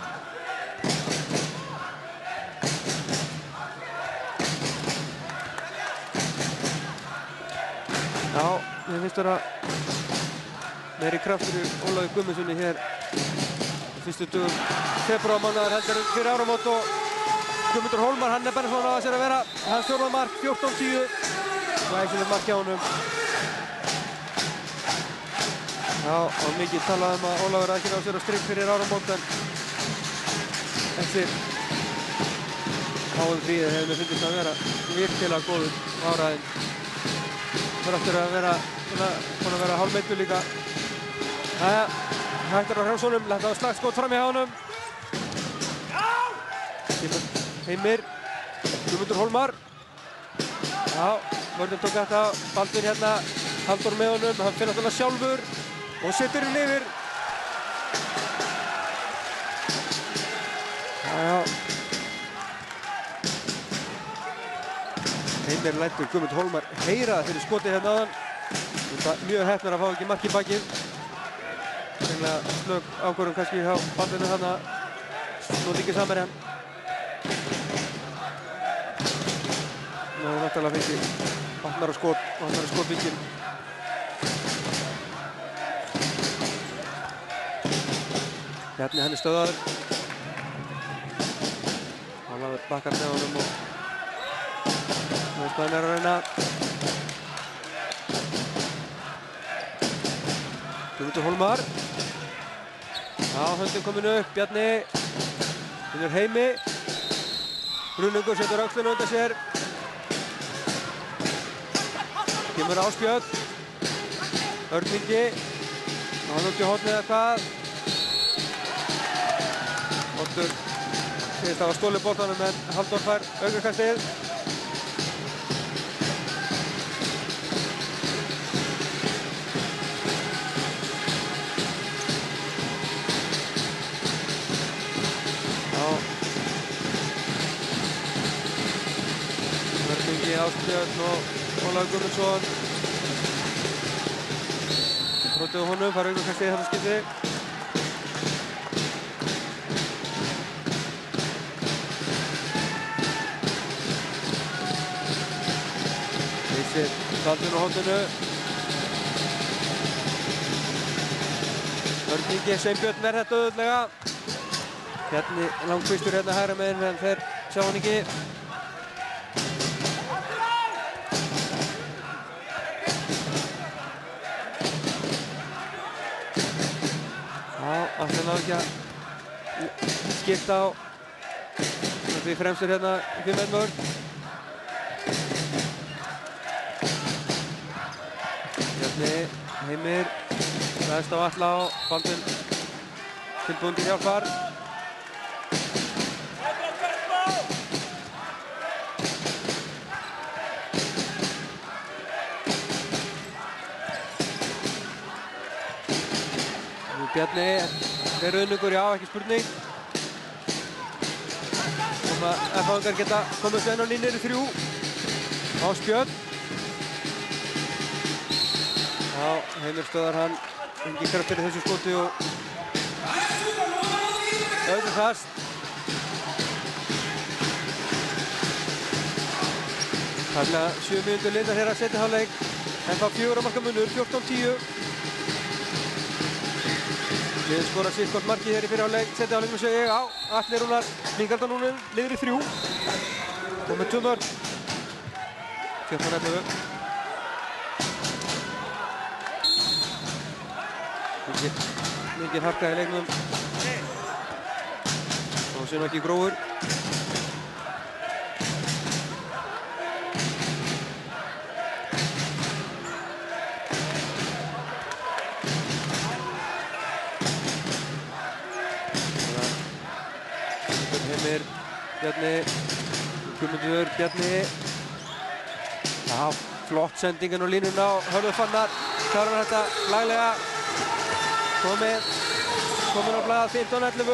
Já, mér finnst vera meiri kraftur í Ólafi Guðmundssoni hér fyrstu dögum febrúarmánaðar heldur fyrir áramót og Guðmundur Hólmar, hann er bara svona að sér að vera hans 4. mark, 14-10 og æsileg mark hjá honum. Já, og mikið talað um að Ólafur ekki ná sér að strik fyrir áramót en eftir háðum fríðið hefur mér fundist að vera virkilega góður áraðinn. Það áttur að vera búinn að vera hálfmeiddur líka. Jæja, hættur á Hrafnssonum, letta á slagskot fram hjá honum. Heimir, Guðmundur Hólmar. Já, vörðin tók þetta, Baldvin hérna, Halldór með honum, hann fyrir náttúrulega sjálfur og setur inn yfir. Jæja. Heimir lætur Guðmundur Hólmar heyra það fyrir skotið hérna áðan. Mjög heppnar að fá ekki mark í bakið. Sennilega slög ákvörðun kannski hjá Baldvinu þarna. Nót ekki Samherjan. Nú hefur náttúrulega fengið Opnar á skotvinkinn. Bjarni, hann er stöðaður. Ólafur bakkar með honum og hann er að reyna. Guðmundur Hólmar. Já, höndin komin upp. Bjarni finnur Heimi. Runungur setur öxlinu undan sér. Kemur Ásbjörn. Örn Ingi. Hann út í hornið eða hvað. Oddur segist hafa stólið boltanum en Halldór fær aukakastið. Örn Ingi, Ásbjörn og Ólafur Guðmundsson. Tróttuðu honum, fær aukakastið þetta skipti. Saldun á hóttinu. Örn Ingi, Sveinbjörn ver þetta auðvitað. Bjarni langkvistur hérna hægra meginn en þeir sjá hann ekki. Já, allir ná ekki að skipta á því fremstur hérna í 5 menn vörn. Heimir, ræðist á Atla og Baldvin tilbúinn til hjálpar. Bjarni, þeir Runungur, já, ekki spurning. F-fangar geta komið svo enn á línur í 3. Ásbjörn. Já, Heimir stöðar hann, engin kraftur í þessu skoti og aukakast. Tæplega 7 mínútur liðnar hér að seinni hálfleik. FH 4 marka munur, 14-10. Liðið skorar sitt hvort markið hér í fyrri hálfleik. Seinni hálfleik með segi ég, já, Atli Rúnar Lingardal núna liður í 3. Og með 2 mörk. 14-11. Mikið harka í leiknum og sem ekki grófur. Heimir, Bjarni, Guðmundur, Bjarni. Já, flott sendingin á línuna og Hörður Fannar klárar þetta laglega. Komin á blað 15-11.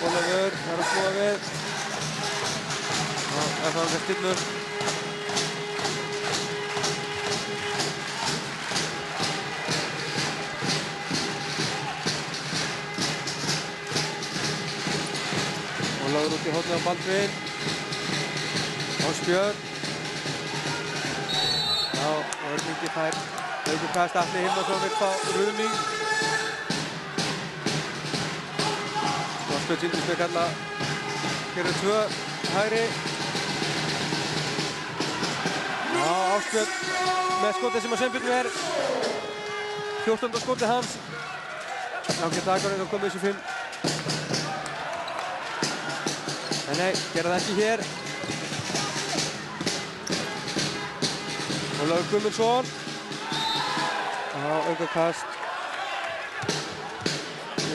Ólafur, það er að snúa við. Það er það með stillur. Ólafur út í hornið á Baldvin. Ásbjörn. Já, Örn Ingi fær aukakast. Atli Hilmarsson vill fá ruðning. Ásbjörn sýndist með kalla gerði 2 hægri. Já, Ásbjörn með skotið sem að Sveinbjörn er 14. skotið hans. Ágætt Akureyri komið þessu 5. En nei, gera það ekki hér. Ólafur Guðmundsson. Já, aukakast.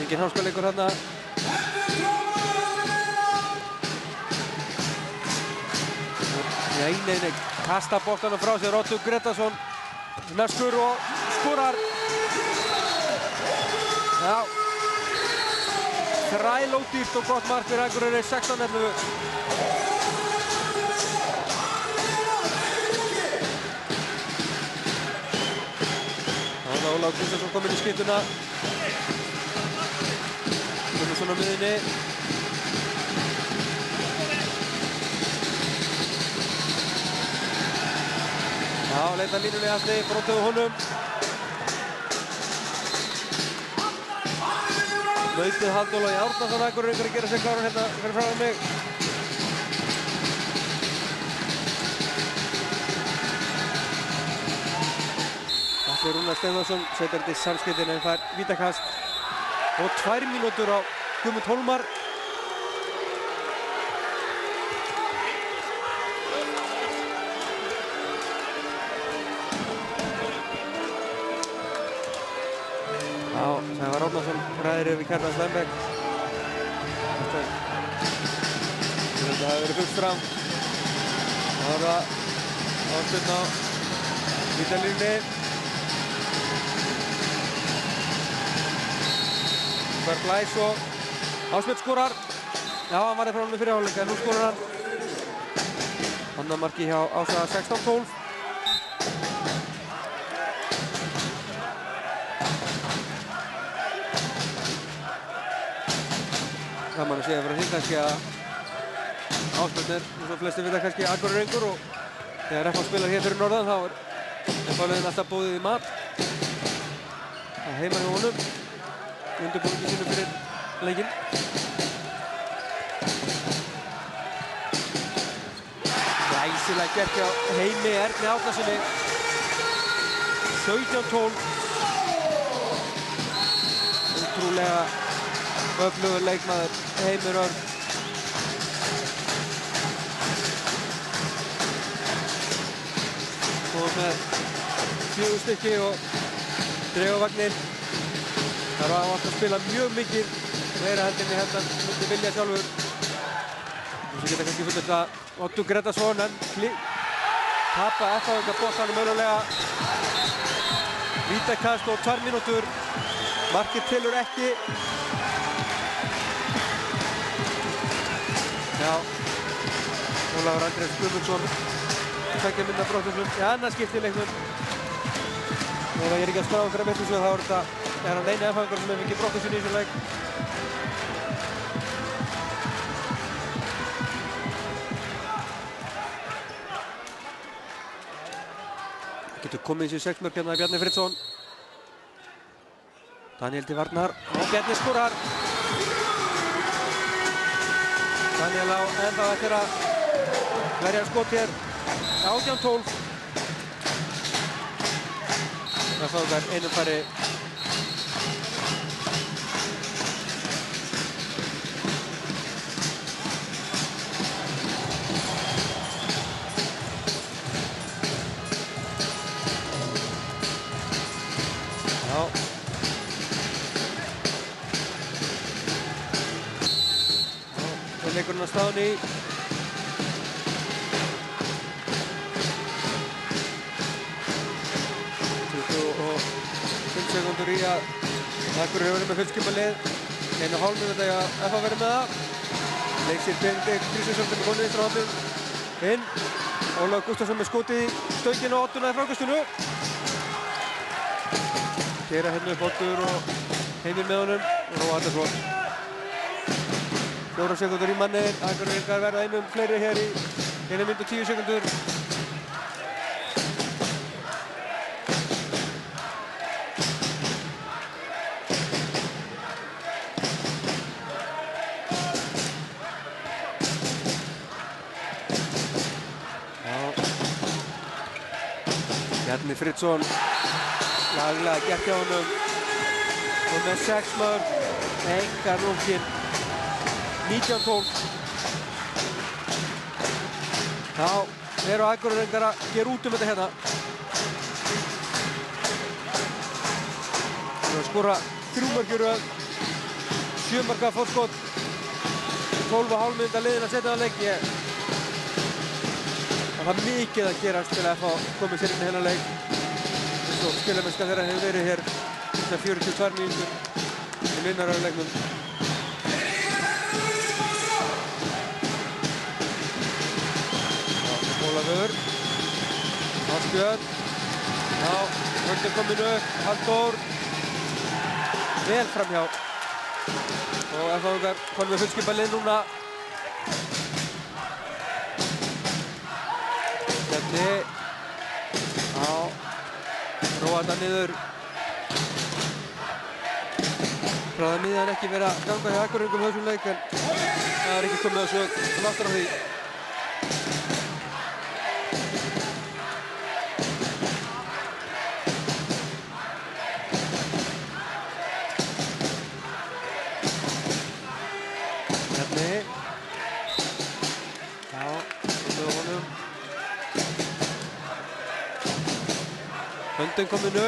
Engin háskaleikur hérna. Nei. Kasta boltanum frá sér Oddur Gretarsson. Næskur og skorar. Já. Þrælódýrt og gott mark fyrir Akureyri, 16-11. Ólafur Guðmundsson kom inn í skyttuna. Guðmundsson á miðjunni. Já, leita línunni Atli, bróttuðu honum. Nautið Halldór í Árnason, Akureyringar að gera sig klárun hérna fyrir framan mig. Atli Rúnar Steindorsson setur þetta í samskeytin en fær vítakast. Og 2 mínútur á Guðmund Hólmar. Sævar Árnason ræðir yfir Kjartan Steinbeck. Þetta hafi verið fullt fram. Það var það áspiln á vítalínunni. Hver blæs og Ásbjörn skorar. Já, hann var í framlunni fyrir hálfleika en nú skorar hann. Annað marki hjá Ása 16-12. Gaman að segja fyrir því kannski að Ásbjörn er, eins og flestir vita, kannski Akureyringur og þegar FH spilar hér fyrir norðan þá er FH-liðin alltaf bóðið í mat. Það er heima hjá honum. Undirbúningi sínu fyrir leikinn. Glæsilega gert hjá Heimi Erni Árnarssoni. 17-12. Ótrúlega öflugur leikmaður Heimir Örn. Og með 4 stykki og dreifavagninn. Það var átt að spila mjög mikið meira heldur en hérna myndi vilja sjálfur. Þessi geta kannski fullt að Otto Gretarsson en tapa FH boltanum mögulega. Vítakast og 2 mínútur. Markið telur ekki. Já, Ólafur Andrés Guðmundsson tveggja mynda brottvísun í annað skipti í leiknum. Ef ég er ekki að skrá fyrir að meitlu svo þá er hann eini FH-ingur sem hefur fengið brottvísun í þessum leik. Getur komið í sér 6 mörk hérna Bjarni Friðsson. Daniel til varnar og Bjarni skorar. Daniel á ennþá eftir að verja skot hér. 18-12. FH-ingar einum færi. Leikurinn á staðunni. 25 sekúndur í að Akureyri hefur verið með fullskipalið. 1,5 mínúta í að FH verið með það. Leiksir Benedikt Kristjánsson með konið vinstra hornið inn. Ólafur Gústason með skotið í stönginu og Ottuna í frákastinu. Keyra hérna upp Ottur og Heimir með honum og Róa Andersson. 4 sekúndur í mannin. Akureyringar verða einum fleiri hér í 1 mínútu og 10 sekúndur. Bjarni Friðsson, laglega gert hjá honum og með 6 mörk, engar rungin, 19-12. Þá eru Akureyringar að gera út þetta hérna. Það er að skora 3 mörk í röð, 7 marka fórskot, 12,5 mínúta liðin að setja það leik. Það var mikið að gerast til að FH komið sér inn í hennar leik. Eins og spilamennska þeirra hefur verið hér með 42 mínútur í vinnararleiknum. Ólafur, Ásbjörn, já, völdin komin upp, Halldór, vel framhjá. Og FH-ingar komið með fullskipalið núna. þetta niður. Frá miðjan ekki verið að ganga hjá Akureyringum þessum leik en það ekki komið að sög aftur á því. Hérna. Já, komið á honum. Höndin kominu,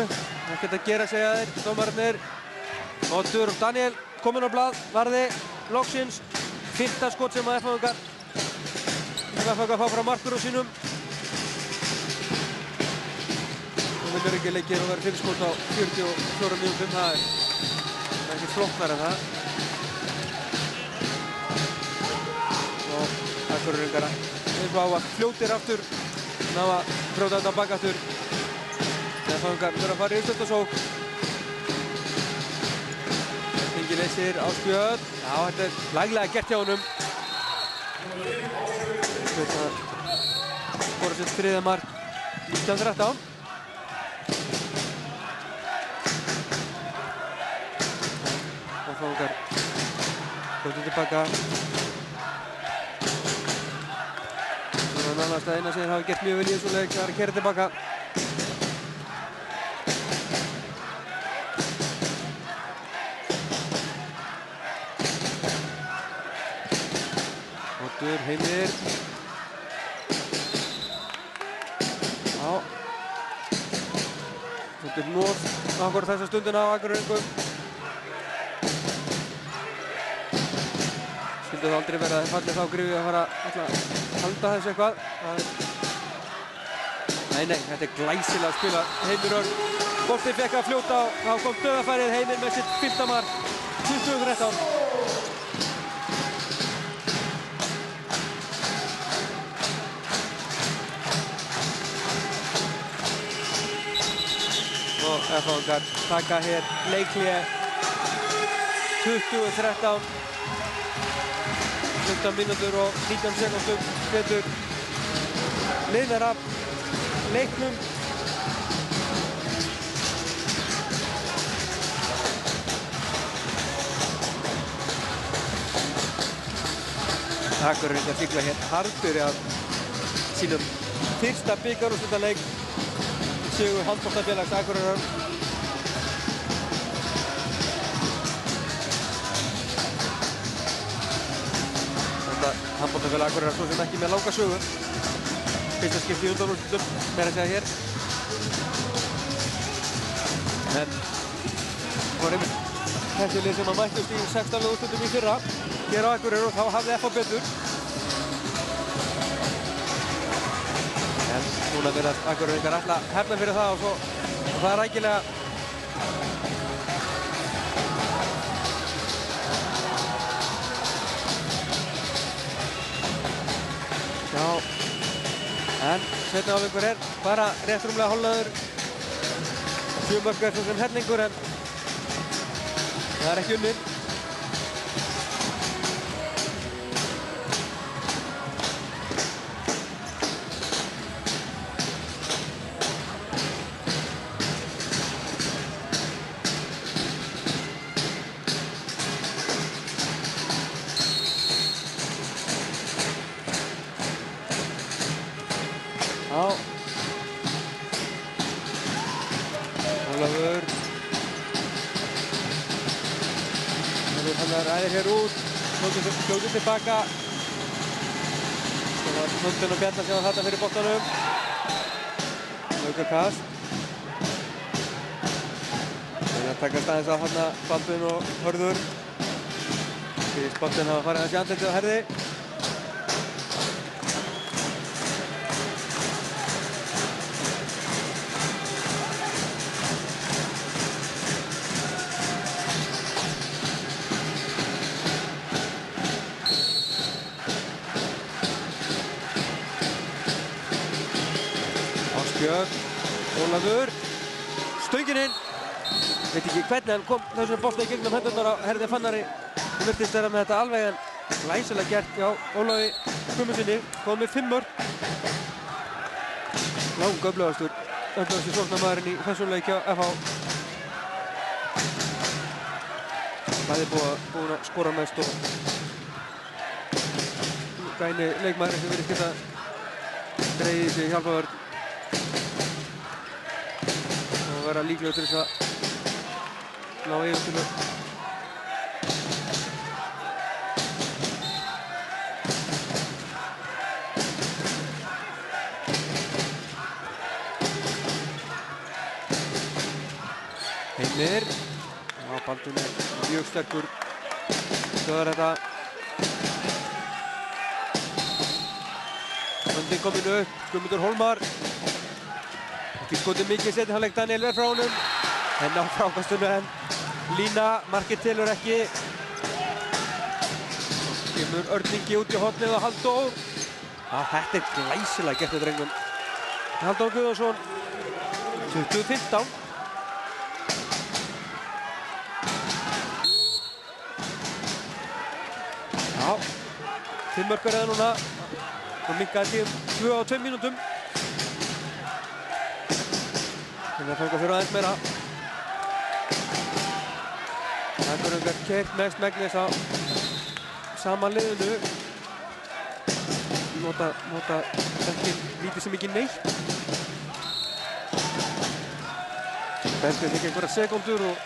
ekkert að gera segja þeir, dómararnir. Oddur og Daniel kominn á blað, varði loksins 5. skot sem að F-fangar fá frá markurum sínum. Nú vinnur ekki leikir og verður 5 skot á 44 mínútum, það er ekkert flóknar en það. Og Akureyringar eins og á að fljótir aftur, ná að brjóta þetta bak aftur. F-fangar þurfa að fara í uppstöldasók. Ingi leysir Ásbjörn. Já, þetta er laglega gert hjá honum. Þetta skora sitt 3. mark 19-13. F-fangar komið tilbaka. Það er nánast að eina sem þeir hafa gert mjög vel í þessu leik, það er að keyra tilbaka. Heimir. Já. Þetta er nóg akkur þessa stundina á Akureyringum. Skyldi það aldrei vera að þeir falli þá Gryfju að fara að halda þessu eitthvað. Nei, þetta er glæsilega að spila. Heimir Örn. Boltinn fékk að fljóta og þá kom döðafærið. Heimir með sitt 5. mark 20-13. F-fangar taka hér leikhlé 20-13 15 mínútur og 19 sekúndum betur liðnar af leiknum. Akureyringar sigla hér hardur af sínum fyrsta bikarúrslitaleik sigur handboltafélags Akureyrar. Þetta handboltafélag Akureyrar svo sem ekki með langa sögu. Fyrsta skipti í undanúrslitum, meira að segja hér. En var einmitt þessi lið sem að mættust í 16 úrslitum í fyrra hér á Akureyrar og þá hafði F betur. En núna virðast Akureyringar ætla að hefna fyrir það og það er rækilega. Já, en seinni hálfleikur er bara rétt rúmlega hálfnaður. 7 mörk er svo sem hellingur en það er ekki unnið. Fljótið tilbaka. Það var Nundin og Bjarnar sem var þarna fyrir boltanum. Laukakast. Það er að takast aðeins á þarna Baldvin og Hörður. Fyrst Baldvin hafa farið aðeins í andlitið á Herði. Ólafur, stöngin inn, veit ekki hvernig hann kom þessum bolta í gegnum hendurnar á Herði Fannari. Hún virtist vera með þetta alveg en glæsilega gert hjá Ólafi Guðmundsssyni, kom með 5 mörk. Lang öflugastur öflugasti sóknarmaðurinn í þessum leik hjá FH. Bæði búinn að skora mest og græni leikmaðurinn sem virðist geta dregið sig í hjálpavörn og vera líklegur til þess að ná yfirtölu. Heimir, Baldvin er mjög sterkur, stöðar þetta. Höndin komin upp, Guðmundur Hólmar. Ekki skotið mikið setið hálfleik, Daniel ver frá honum. En á frákastinu en lína, markið telur ekki. Kemur Örn Ingi út í hornið og Halldór. Þetta er glæsilega gert með drengum. Halldór Guðjónsson, 2015. Já, 5 mörk er það núna og minnkaði tíðum 2 á 2 mínútum. Þannig að fanga fyrir aðeins meira. Akureyringar keyrt mest megnis á sama liðinu. Nota ekki lítið sem ekki neitt. Bentið ekki einhverja sekundur og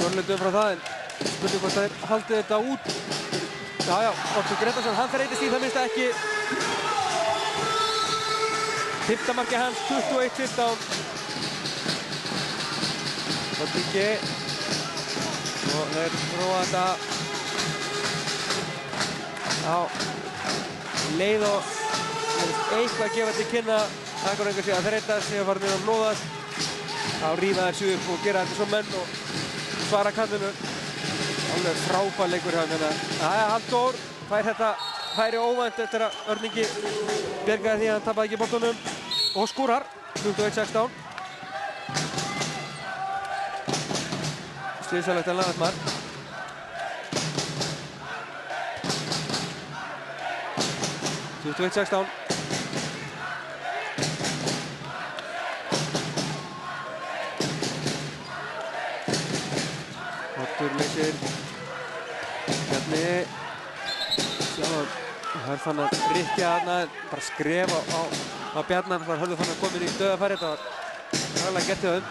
Þorleindum frá það en spurning hvort þær haldið þetta út. Já, Otto Gretarsson, hann þreytist í það minnst ekki. 5. markið hans, 21-15. Otto Ingi. Og þeir prófa þetta. Já, leið og eitthvað að gefa til kynna. Akureyringar sé að þreytast, sé að fara niður að blóðast. Þá rífa þær sig upp og gera þetta svo menn og svara kallinu. Alveg frábær leikur hjá hann. Halldór fær þetta færi óvænt eftir að Örn Ingi bjargaði því að hann tapaði ekki boltanum og skorar 21-16. Sliðsalegt en lagast mark. (21-16) Ottur leysir Bjarni það er fann að rykkja þarna bara skref á Bjarnan þar hörðu fann að komin í döðafæri þetta var ræðilega gert hjá þeim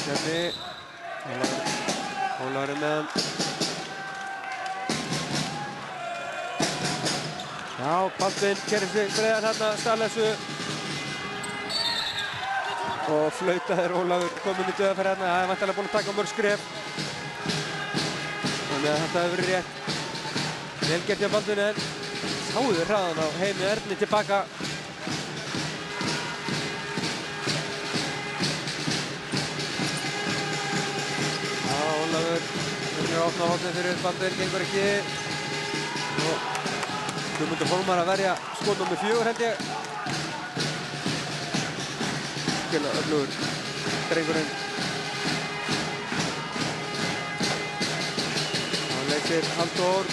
Bjarni Ólafur er með hann Já, Baldvin kerir sig breiðan hérna Starlesu og flautaður Ólafur komin í döðafæri hérna það er væntanlega búinn að taka mörg skref þannig að þetta hefur verið rétt vel gert hjá Baldvin en sáðu hraðan á Heimi Erni tilbaka Já, Ólafur er að opna hornið fyrir Baldvin, gengur ekki og Guðmundur Hólmar að verja skot nr. 4 held ég skilja öflugur drengurinn hann leysir Halldór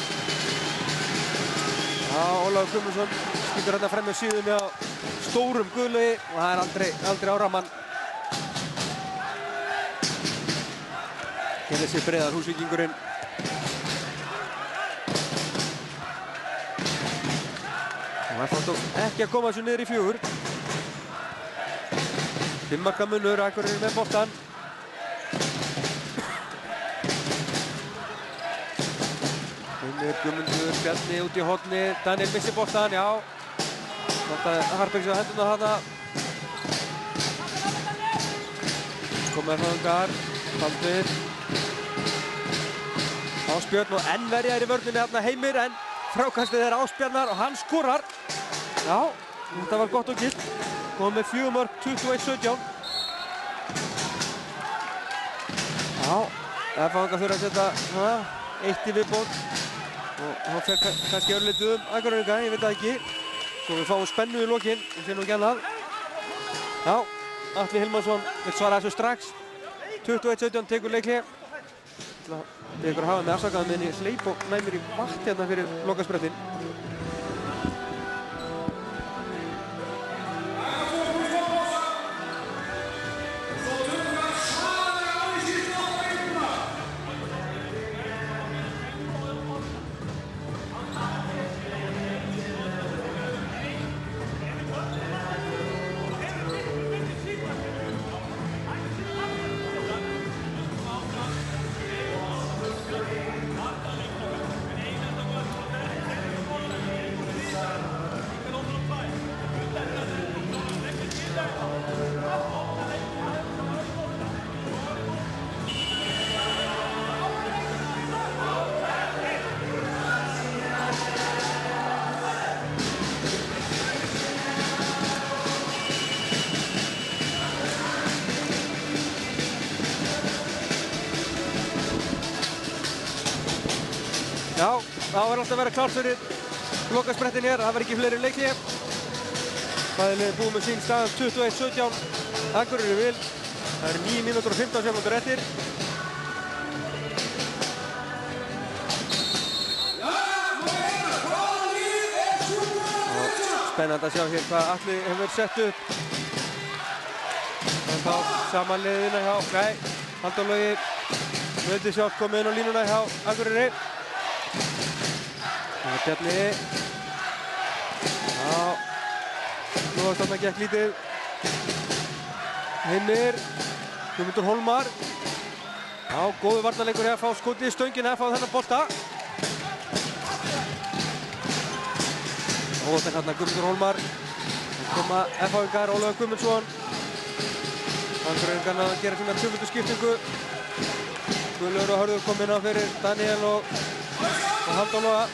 Já, Ólafur Guðmundsson skýtur hérna frem með síðunni á stórum Guðlaugi og það er aldrei áramann kennir sér breiðar Húsvíkingurinn Það fannst ekki að koma þessu niður í 4. 5 marka munur, Akureyri með boltan. Heimir, Guðmundur, Bjarni út í horni, Daniel missir boltan, já. Notaði Harbergs á hendurna þarna. Komið þaðangar, Baldvin. Ásbjörn og enn verjaðir í vörninni þarna Heimir, en frákastið er Ásbjarnar og hann skorar. Já, þetta var gott og gilt. Komið með 4 mörk, 21-17. Já, F-fangar þurfa að setja 1 í viðbót. Og þá fer kannski örlítið Akureyringa, ég veit það ekki. Svo við fáum spennu í lokinn, við finnum ekki annað. Já, Atli Hilmarsson vill svara þessu strax. 21-17 tekur leikli. Þið ykkur að hafa með afsakaðan með henni hleyp og næmir í vatn hérna fyrir lokasprettin. var alltaf að vera klárt fyrir lokasprettin hér. Það var ekki fleiri leikli. Bæði liðin búið með sín staðan 21-17. Akureyri vil. Það eru 9 mínútur og 15 sekúndur eftir. Spennandi að sjá hér hvað Atli hefur sett upp. En þá saman liðina hjá, nei, Halldór Logi vildi sjálf komið inn á línuna hjá Akureyri. Það var Bjarni. Já, Lóðastofna gekk lítið. Heimir, Guðmundur Hólmar. Já, góður varnarleikur hér að fá skotið í stöngina að fá þennan bolta. Óvart hérna Guðmundur Hólmar. Koma FH-ingar, Ólafur Guðmundsson. Akureyringarna að gera sína tvöföldu skiptingu. Guðlaugur og Hörður kom inn á fyrir Daniel og Halldór Loga.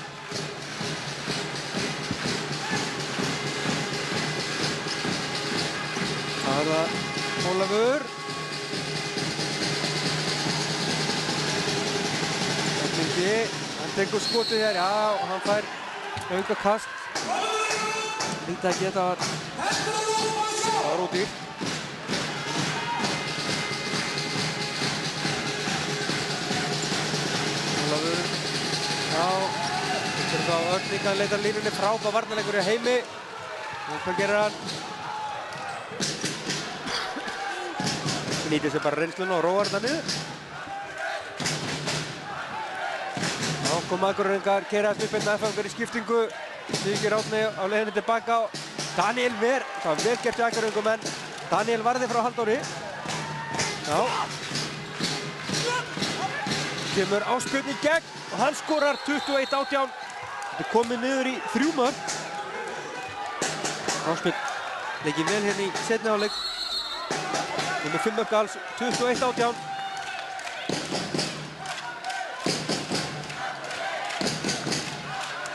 Það er það Ólafur. Hann tekur skotið hér, já, og hann fær auka kast. Lítið ekki, þetta var ódýrt. Ólafur, já, þetta er þá Örning, hann leitar línunni, frábær varnarleikur í Heimi. Og hvað gerir hann? Nýtir sér bara reynsluna og róar þetta niður. Já, kom Akureyringar, keyrast upp hérna FH-ingar í skiptingu. Sigurgeir Árni á leiðinni tilbaka og Daniel Ver, það var vel gert í Akureyringum en Daniel varði frá Halldóri. Já. Kemur áspyrni gegn og hann skorar 21-18. Þetta er komið niður í 3 mörk. Áspyrn leikir vel hérna í seinni hálfleik. Með 5 mörk alls, 21-18.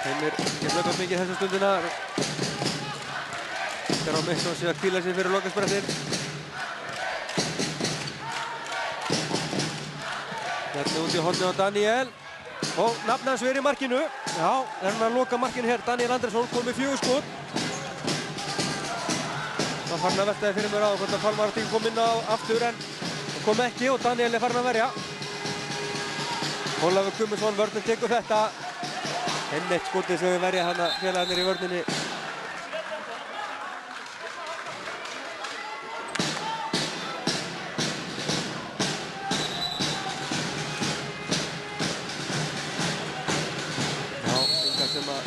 Heimir getur lögast mikið þessa stundina. Þetta er á mitt og sé að hvíla sig fyrir lokasprettin. Hérna út í hornið á Daniel. Og nafn hans verið í markinu. Já, er hann að loka markinu hér. Daniel Andersson kom með 4 skot. Það farin að veltaði fyrir mér á hvort að Pálmar Artík kom inn á aftur en kom ekki og Daniel er farin að verja. Ólafur Guðmundsson, vörnin tekur þetta. Enn eitt skotið sem við verja hana félagarnir í vörninni. Já, yngar sem að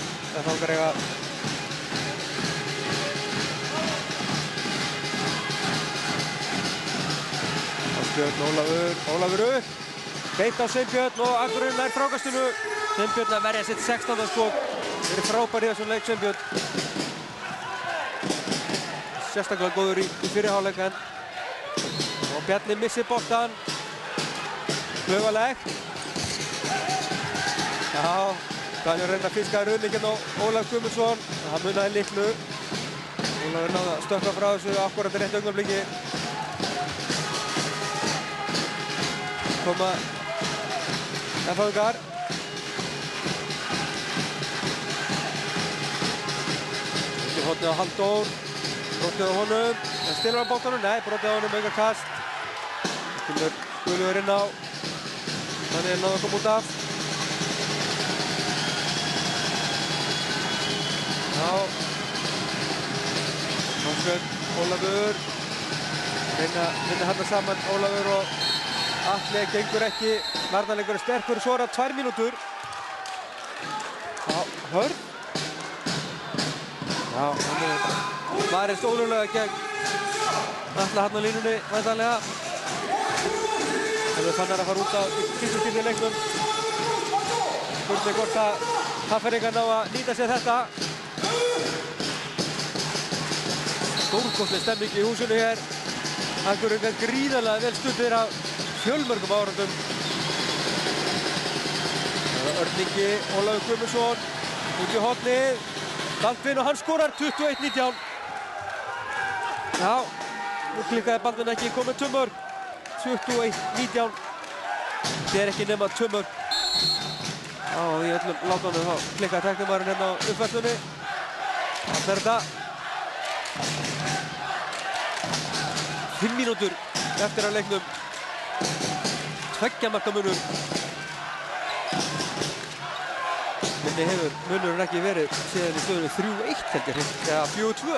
FH-ingar eiga. Ólafur upp, beint á Sveinbjörn og Akureyri nær frákastinu. Sveinbjörn að verja sitt 16. skot. Þeir eru frábæri í þessum leik Sveinbjörn. Sérstaklega góður í fyrri hálfleik en og Bjarni missir boltan. Klaufalegt. Já, Daniel reynir að fiska ruðninginn og Ólafur Guðmundsson. Það munaði litlu. Ólafur náði að stökkva frá þessu akkurat í rétt augnablikki. Koma FH-ingar. Ekki hornið á Halldór. Brotið á honum. En stilur á boltanum? Nei, brotið á honum, auka kast. Kemur Guðlaugur inn á. Þannig er náðu að koma út af. Já. Ásbjörn, Ólafur. Reyna hérna saman Ólafur og Atli gengur ekki, varnarleikur er sterkur, svo er það 2 mínútur. Já, Hörð. Já, hann varist ólulega gegn Atla hann á línunni, væntanlega. Hann er fannar að fara út á fyrstu skipti í leiknum. Spurning hvort að Hafnfirðingar ná að nýta sér þetta. Stórkostleg stemning í húsinu hér. Akureyringar gríðarlega vel studdir af fjölmörgum áhorfendum. Örningi, Ólafur Guðmundsson, út í hornið. Baldvin og hann skorar 21-19. Já, nú klikkaði Baldvin ekki, komið 2 mörk. 21-19. Þetta er ekki nema 2 mörk. Já, í öllum látunum þá klikkaði tæknimaðurinn hérna á uppfærslunni. Allt þetta. 5 mínútur eftir að leiknum. 2 marka munur. Minni hefur munurinn ekki verið síðan í stöðunni 3-1 held ég, eða 4-2.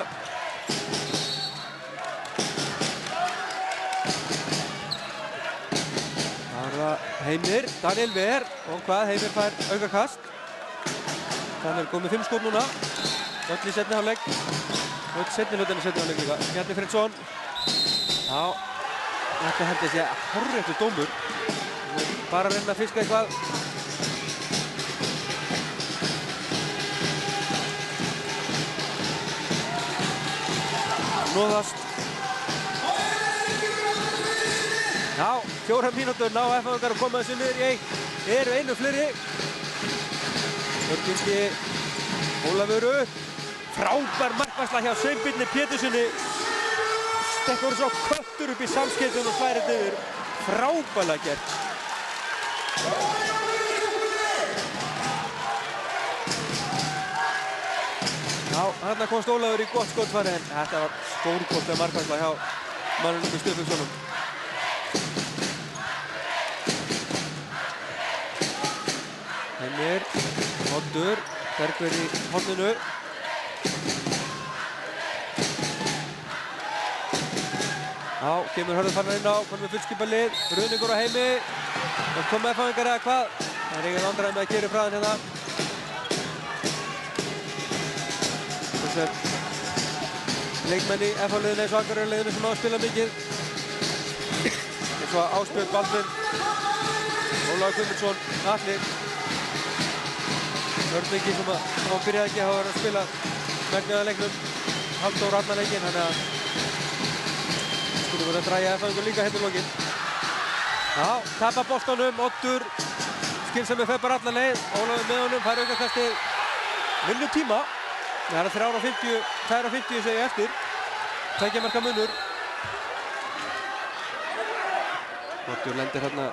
Það er það Heimir, Daniel Ver og hvað, Heimir fær aukakast. Daniel kom með 5 skot núna. Öll í seinni hálfleik. Öll seinni hlutinu seinni hálfleik líka. Bjarni Friðsson. Já, þetta held ég sé hárréttur dómur. Bara að reyna að fiska eitthvað. Nóðast. Já, 4 mínútur ná F-fangar að koma þessu niður í 1. Eru einu fleiri. Hörgindi Ólafur upp. Frábær markvarsla hjá Sveinbirni Péturssoni. Stekkur svo köttur upp í samskeytum og sværir yfir. Frábærlega gert. Já, þarna komst Ólafur í gott skotfæri en þetta var stórkostleg markvarsla hjá mannunum í Stuðfingssonum. Heimir, Oddur, Bergveri í horninu. Já, kemur Hörður inn á, konum með fullskipa lið, Ruðningur á Heimi. Og kom F-fangar eða hvað? Það er engin vandræði með að gera frá hann hérna. Leikmenn í F-liðinu eins og Akureyri-liðinu sem hafa spilað mikið. Eins og Ásbjörn Baldvin, Ólafur Guðmundsson, Atli. Hörningi sem hann byrjaði ekki að hafa verið að spila megnið að leiknum. Halldór allan leikinn, þannig að skulum verið að dræja F-fangur líka hérna í lokin. Já, tapar boltanum, Oddur. Skynsemi fer bara allan leið. Ólafur með honum, fær aukakastið. Vinnu tíma. Það er 3:50 segi eftir. 2 marka munur. Oddur lendir hérna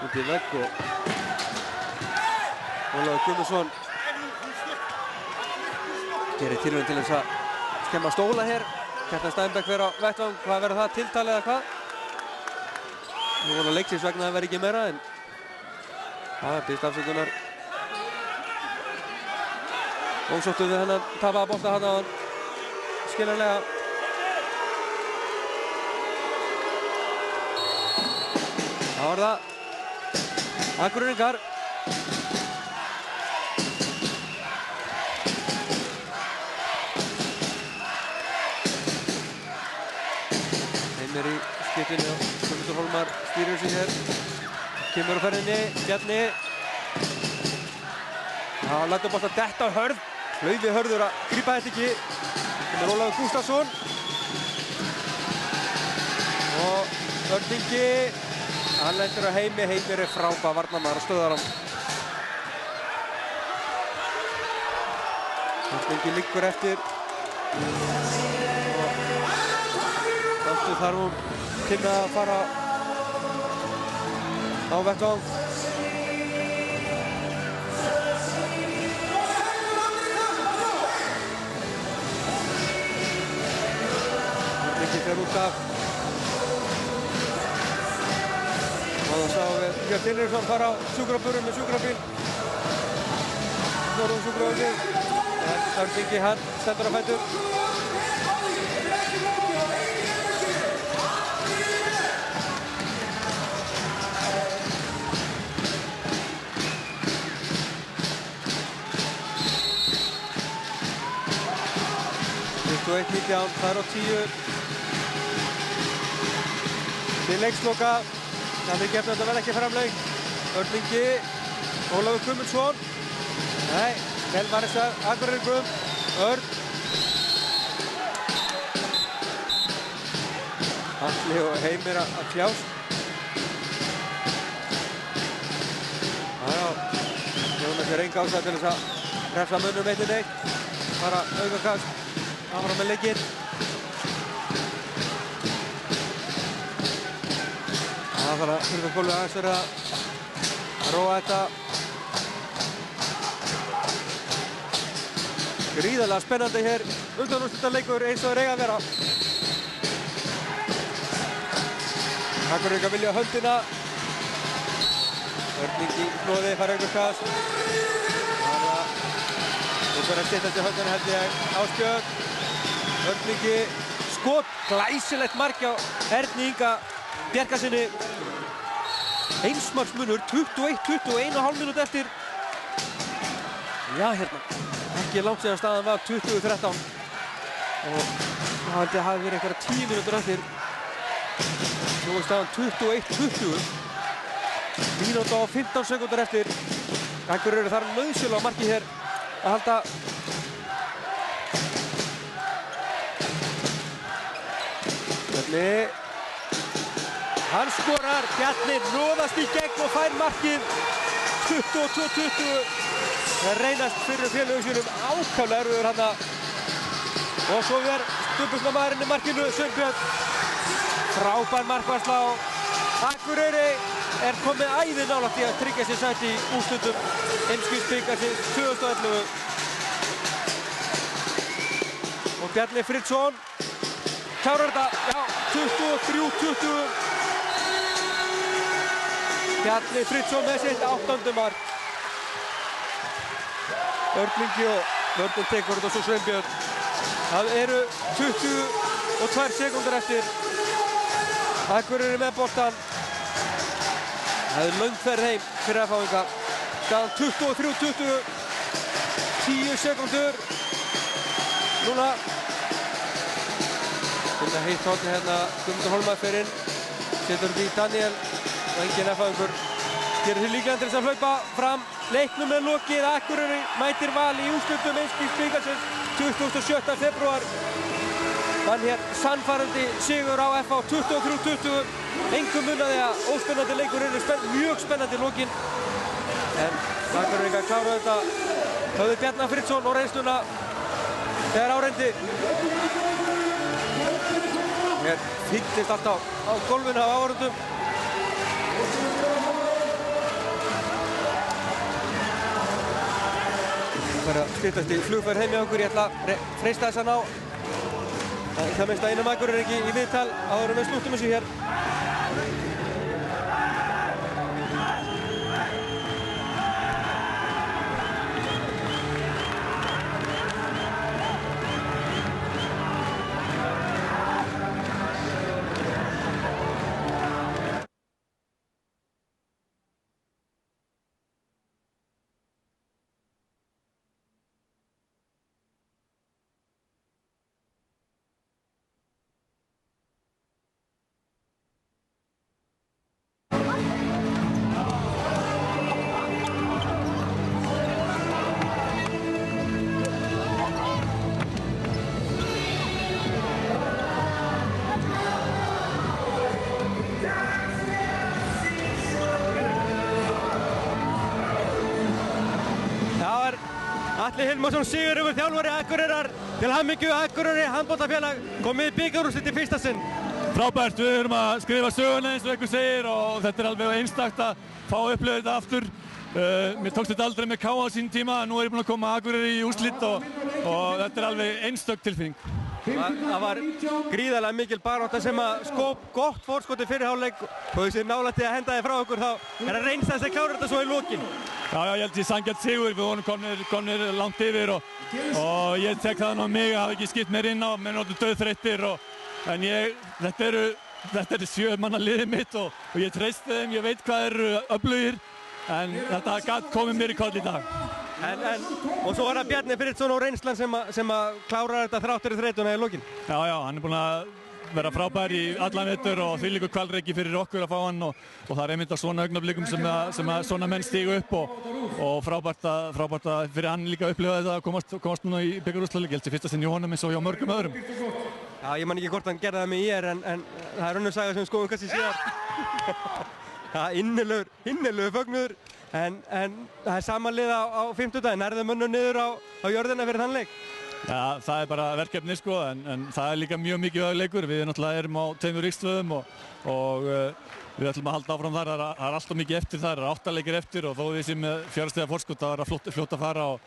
út í vegg og Ólafur Guðmundsson gerir tilraun til þess að skemma stóla hér. Kjartan Steinbeck fer á vettvang. Hvað verður það, tiltalið eða hvað? Nú voru leiksins vegna það verði ekki meira en það býðst afsökunar. Ósóttu við hennan tapaða bolta hann á hann. Skiljanlega. Það var það. Akureyringar. Heimir í skiptinu og Guðmundur Hólmar stýrir sig hér. Kemur á ferðinni, Bjarni. Já, lætur bolta detta á Hörð. Hlaufi Hörður að grípa þetta ekki. Kemur Ólafur Gústafsson. Og Hörningi. Hann lendur á Heimi. Heimir er frábær varnarmaður og stöðar hann. Hörningi liggur eftir. Og aftur þarf hún kynna að fara á vettvang. Hörningi fer út af. Og þá sáum við Björn Tinnirsson fara á sjúkrabúrið með sjúkrabíl. Norðum sjúkrabúrið. En Hörningi hann stendur á fætur. Og 1:19, það er á 10. Til leiksloka. Það er gefn að þetta verði ekki framleik. Hörningi, Ólafur Guðmundsson. Nei, vel var þess að Akureyringum. Örn. Atli og Heimir að kljást. Já, Jónas er enga ástæða til þess að refsa mönnum 1-1. Bara aukakast. Áfram með leikinn. Það þarf að þurfa skólu aðeins verið að róa þetta Gríðarlega spennandi hér, undanúrslitaleikur eins og þeir eiga að vera. Akureyringar vilja höndina. Örn Ingi Flóði fær aukaskast. Nú fyrir að styttast í höndina held ég Ásbjörn. Örn Ingi skot, glæsilegt mark hjá Erni Inga Bjarkarsyni. Einsmarksmunur, 21-21,5 mínúti eftir. Já, hérna, ekki langt síðan staðan var 20-13. Og það held ég að hafi verið einhverja 10 mínútur eftir. Nú er staðan 21-20. Mínúta og 15 sekúndur eftir. Akureyri þarf nauðsynlega á marki hér að halda. Bjarni. Hann skorar, Bjarni hnoðast í gegn og fær markið. 22-20. Það reynast fyrir félögum sínum ákaflega erfiður hana. Og svo er stubbusnamaðurinn í markinu, Sveinbjörn. Frábær markvarsla á Akureyri er komið æði nálægt í að tryggja sér sæti í úrslitum Heimskviðsbikarsins 2011. Og Bjarni Friðsson klárar þetta, já, 23-20. Bjarni Friðsson með sitt 8. mark. Örn Ingi og vörnin tekur þetta og svo Sveinbjörn. Það eru 22 sekúndur eftir. Akureyri með boltann. Það er löng ferð heim fyrir FH-inga. Staðan 23-20. 10 sekúndur. Núna. Finna heitt horni hérna Guðmundur Hólmar fer inn. Setur upp í Daniel og enginn FH-ingur. Gerir því líklega til þess að hlaupa fram. Leiknum er lokið. Akureyri mætir Val í úrslitum Heimskviðsbikarsins 27. febrúar. Vann hér sannfærandi sigur á FH 23-20. Engum munaði að óspennandi leikur mjög spennandi í lokin. En Akureyringar klára þetta. Höfðu Bjarna Friðsson og reynsluna þegar á reyndi. Hér fylltist alltaf á gólfinu af áhorfendum. Það er að styttast í flugferð heim hjá okkur. Ég ætla að freista þess að ná það minnst að einum Akureyringi í viðtal áður en við slúttum þessu hér. Atli Hilmarsson Sigurður þjálfari Akureyrar til hamingju. Akureyri handboltafélag komið í bikarúrslit í fyrsta sinn. Frábært, við erum að skrifa söguna eins og einhver segir og þetta er alveg einstakt að fá að upplifa þetta aftur. Mér tókst þetta aldrei með K.A. á sín tíma, nú er ég búinn að koma Akureyri í úrslit og þetta er alveg einstök tilfinning. Það var gríðarlega mikil barátta sem að skóp gott fórskoti fyrir hálfleik og þessi nálægt til að henda þið frá okkur þá er að reynst þess að klára þetta svo í lokin. Já, ég held ég sanngjarn sigur, við vorum komnir langt yfir og ég tek það ná mig að hafa ekki skipt mér inn á, mér er náttúrulega dauðþreyttir en þetta er 7 manna liðið mitt og ég treysti þeim, ég veit hvað eru öflugir en þetta gat komið mér í koll í dag. Og svo var það Bjarni Friðsson og reynslan sem að klára þetta þráttur í þreytuna í lokin. Já, hann er búinn að vera frábær í allan vetur og þvílíkur hvalreki fyrir okkur að fá hann og það er einmitt á svona augnablikum sem að svona menn stigu upp og frábært að fyrir hann líka að upplifa þetta að komast núna í bikarúrslitaleik. Ég held í fyrsta sinn í honum eins og hjá mörgum öðrum. Já, ég man ekki hvort hann gerði það með IR en það er önnur saga sem við skoðum kannski síðar. Það er innilegur fögnuður en það er samanlið á 50 daginn. Nærðu mönnum niður á jörðina fyrir þann leik? Ja, það bara verkefni sko, en það líka mjög mikið leikur. Við náttúrulega erum á 2 ríksstöðum og við ætlum að halda áfram þar. Það alltaf mikið eftir þar, það 8 leikir eftir og þó við sem með 4 stiga forskot, það fljótt að fara og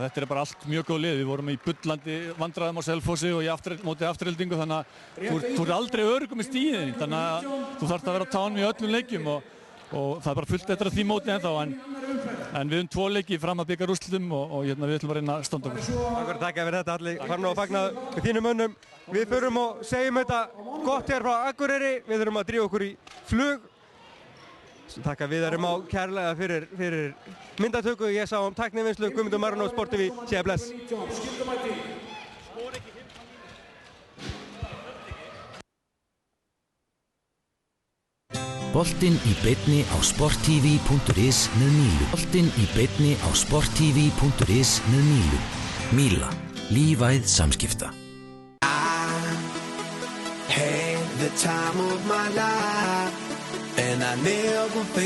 þetta bara allt mjög góð lið. Við vorum í bullandi vandræðum á Selfossi og móti afturheldingu, þannig að þú aldrei öruggum í stíðin, þannig að þú þarft að vera á tánum í öllum leikjum og það bara fullt eftir að því móti ennþá, en við 2 leiki fram að bikarúrslitum og við ætlum að reyna að standa okkur. Takk fyrir þetta Alli, farin og fagna með þínum mönnum. Við förum og segjum þetta gott hér frá Akureyri, við þurfum að drífa okkur í flug. Takk Viðari Má kærlega fyrir myndatöku, ég sá tæknivinnslu, Guðmundur Marun og Sport TV, sé bless. Boltinn í beinni á sporttv.is með Mílu. Boltinn í beinni á sporttv.is með Mílu. Míla. Lífæð samskipta. Had the time of my life, and I never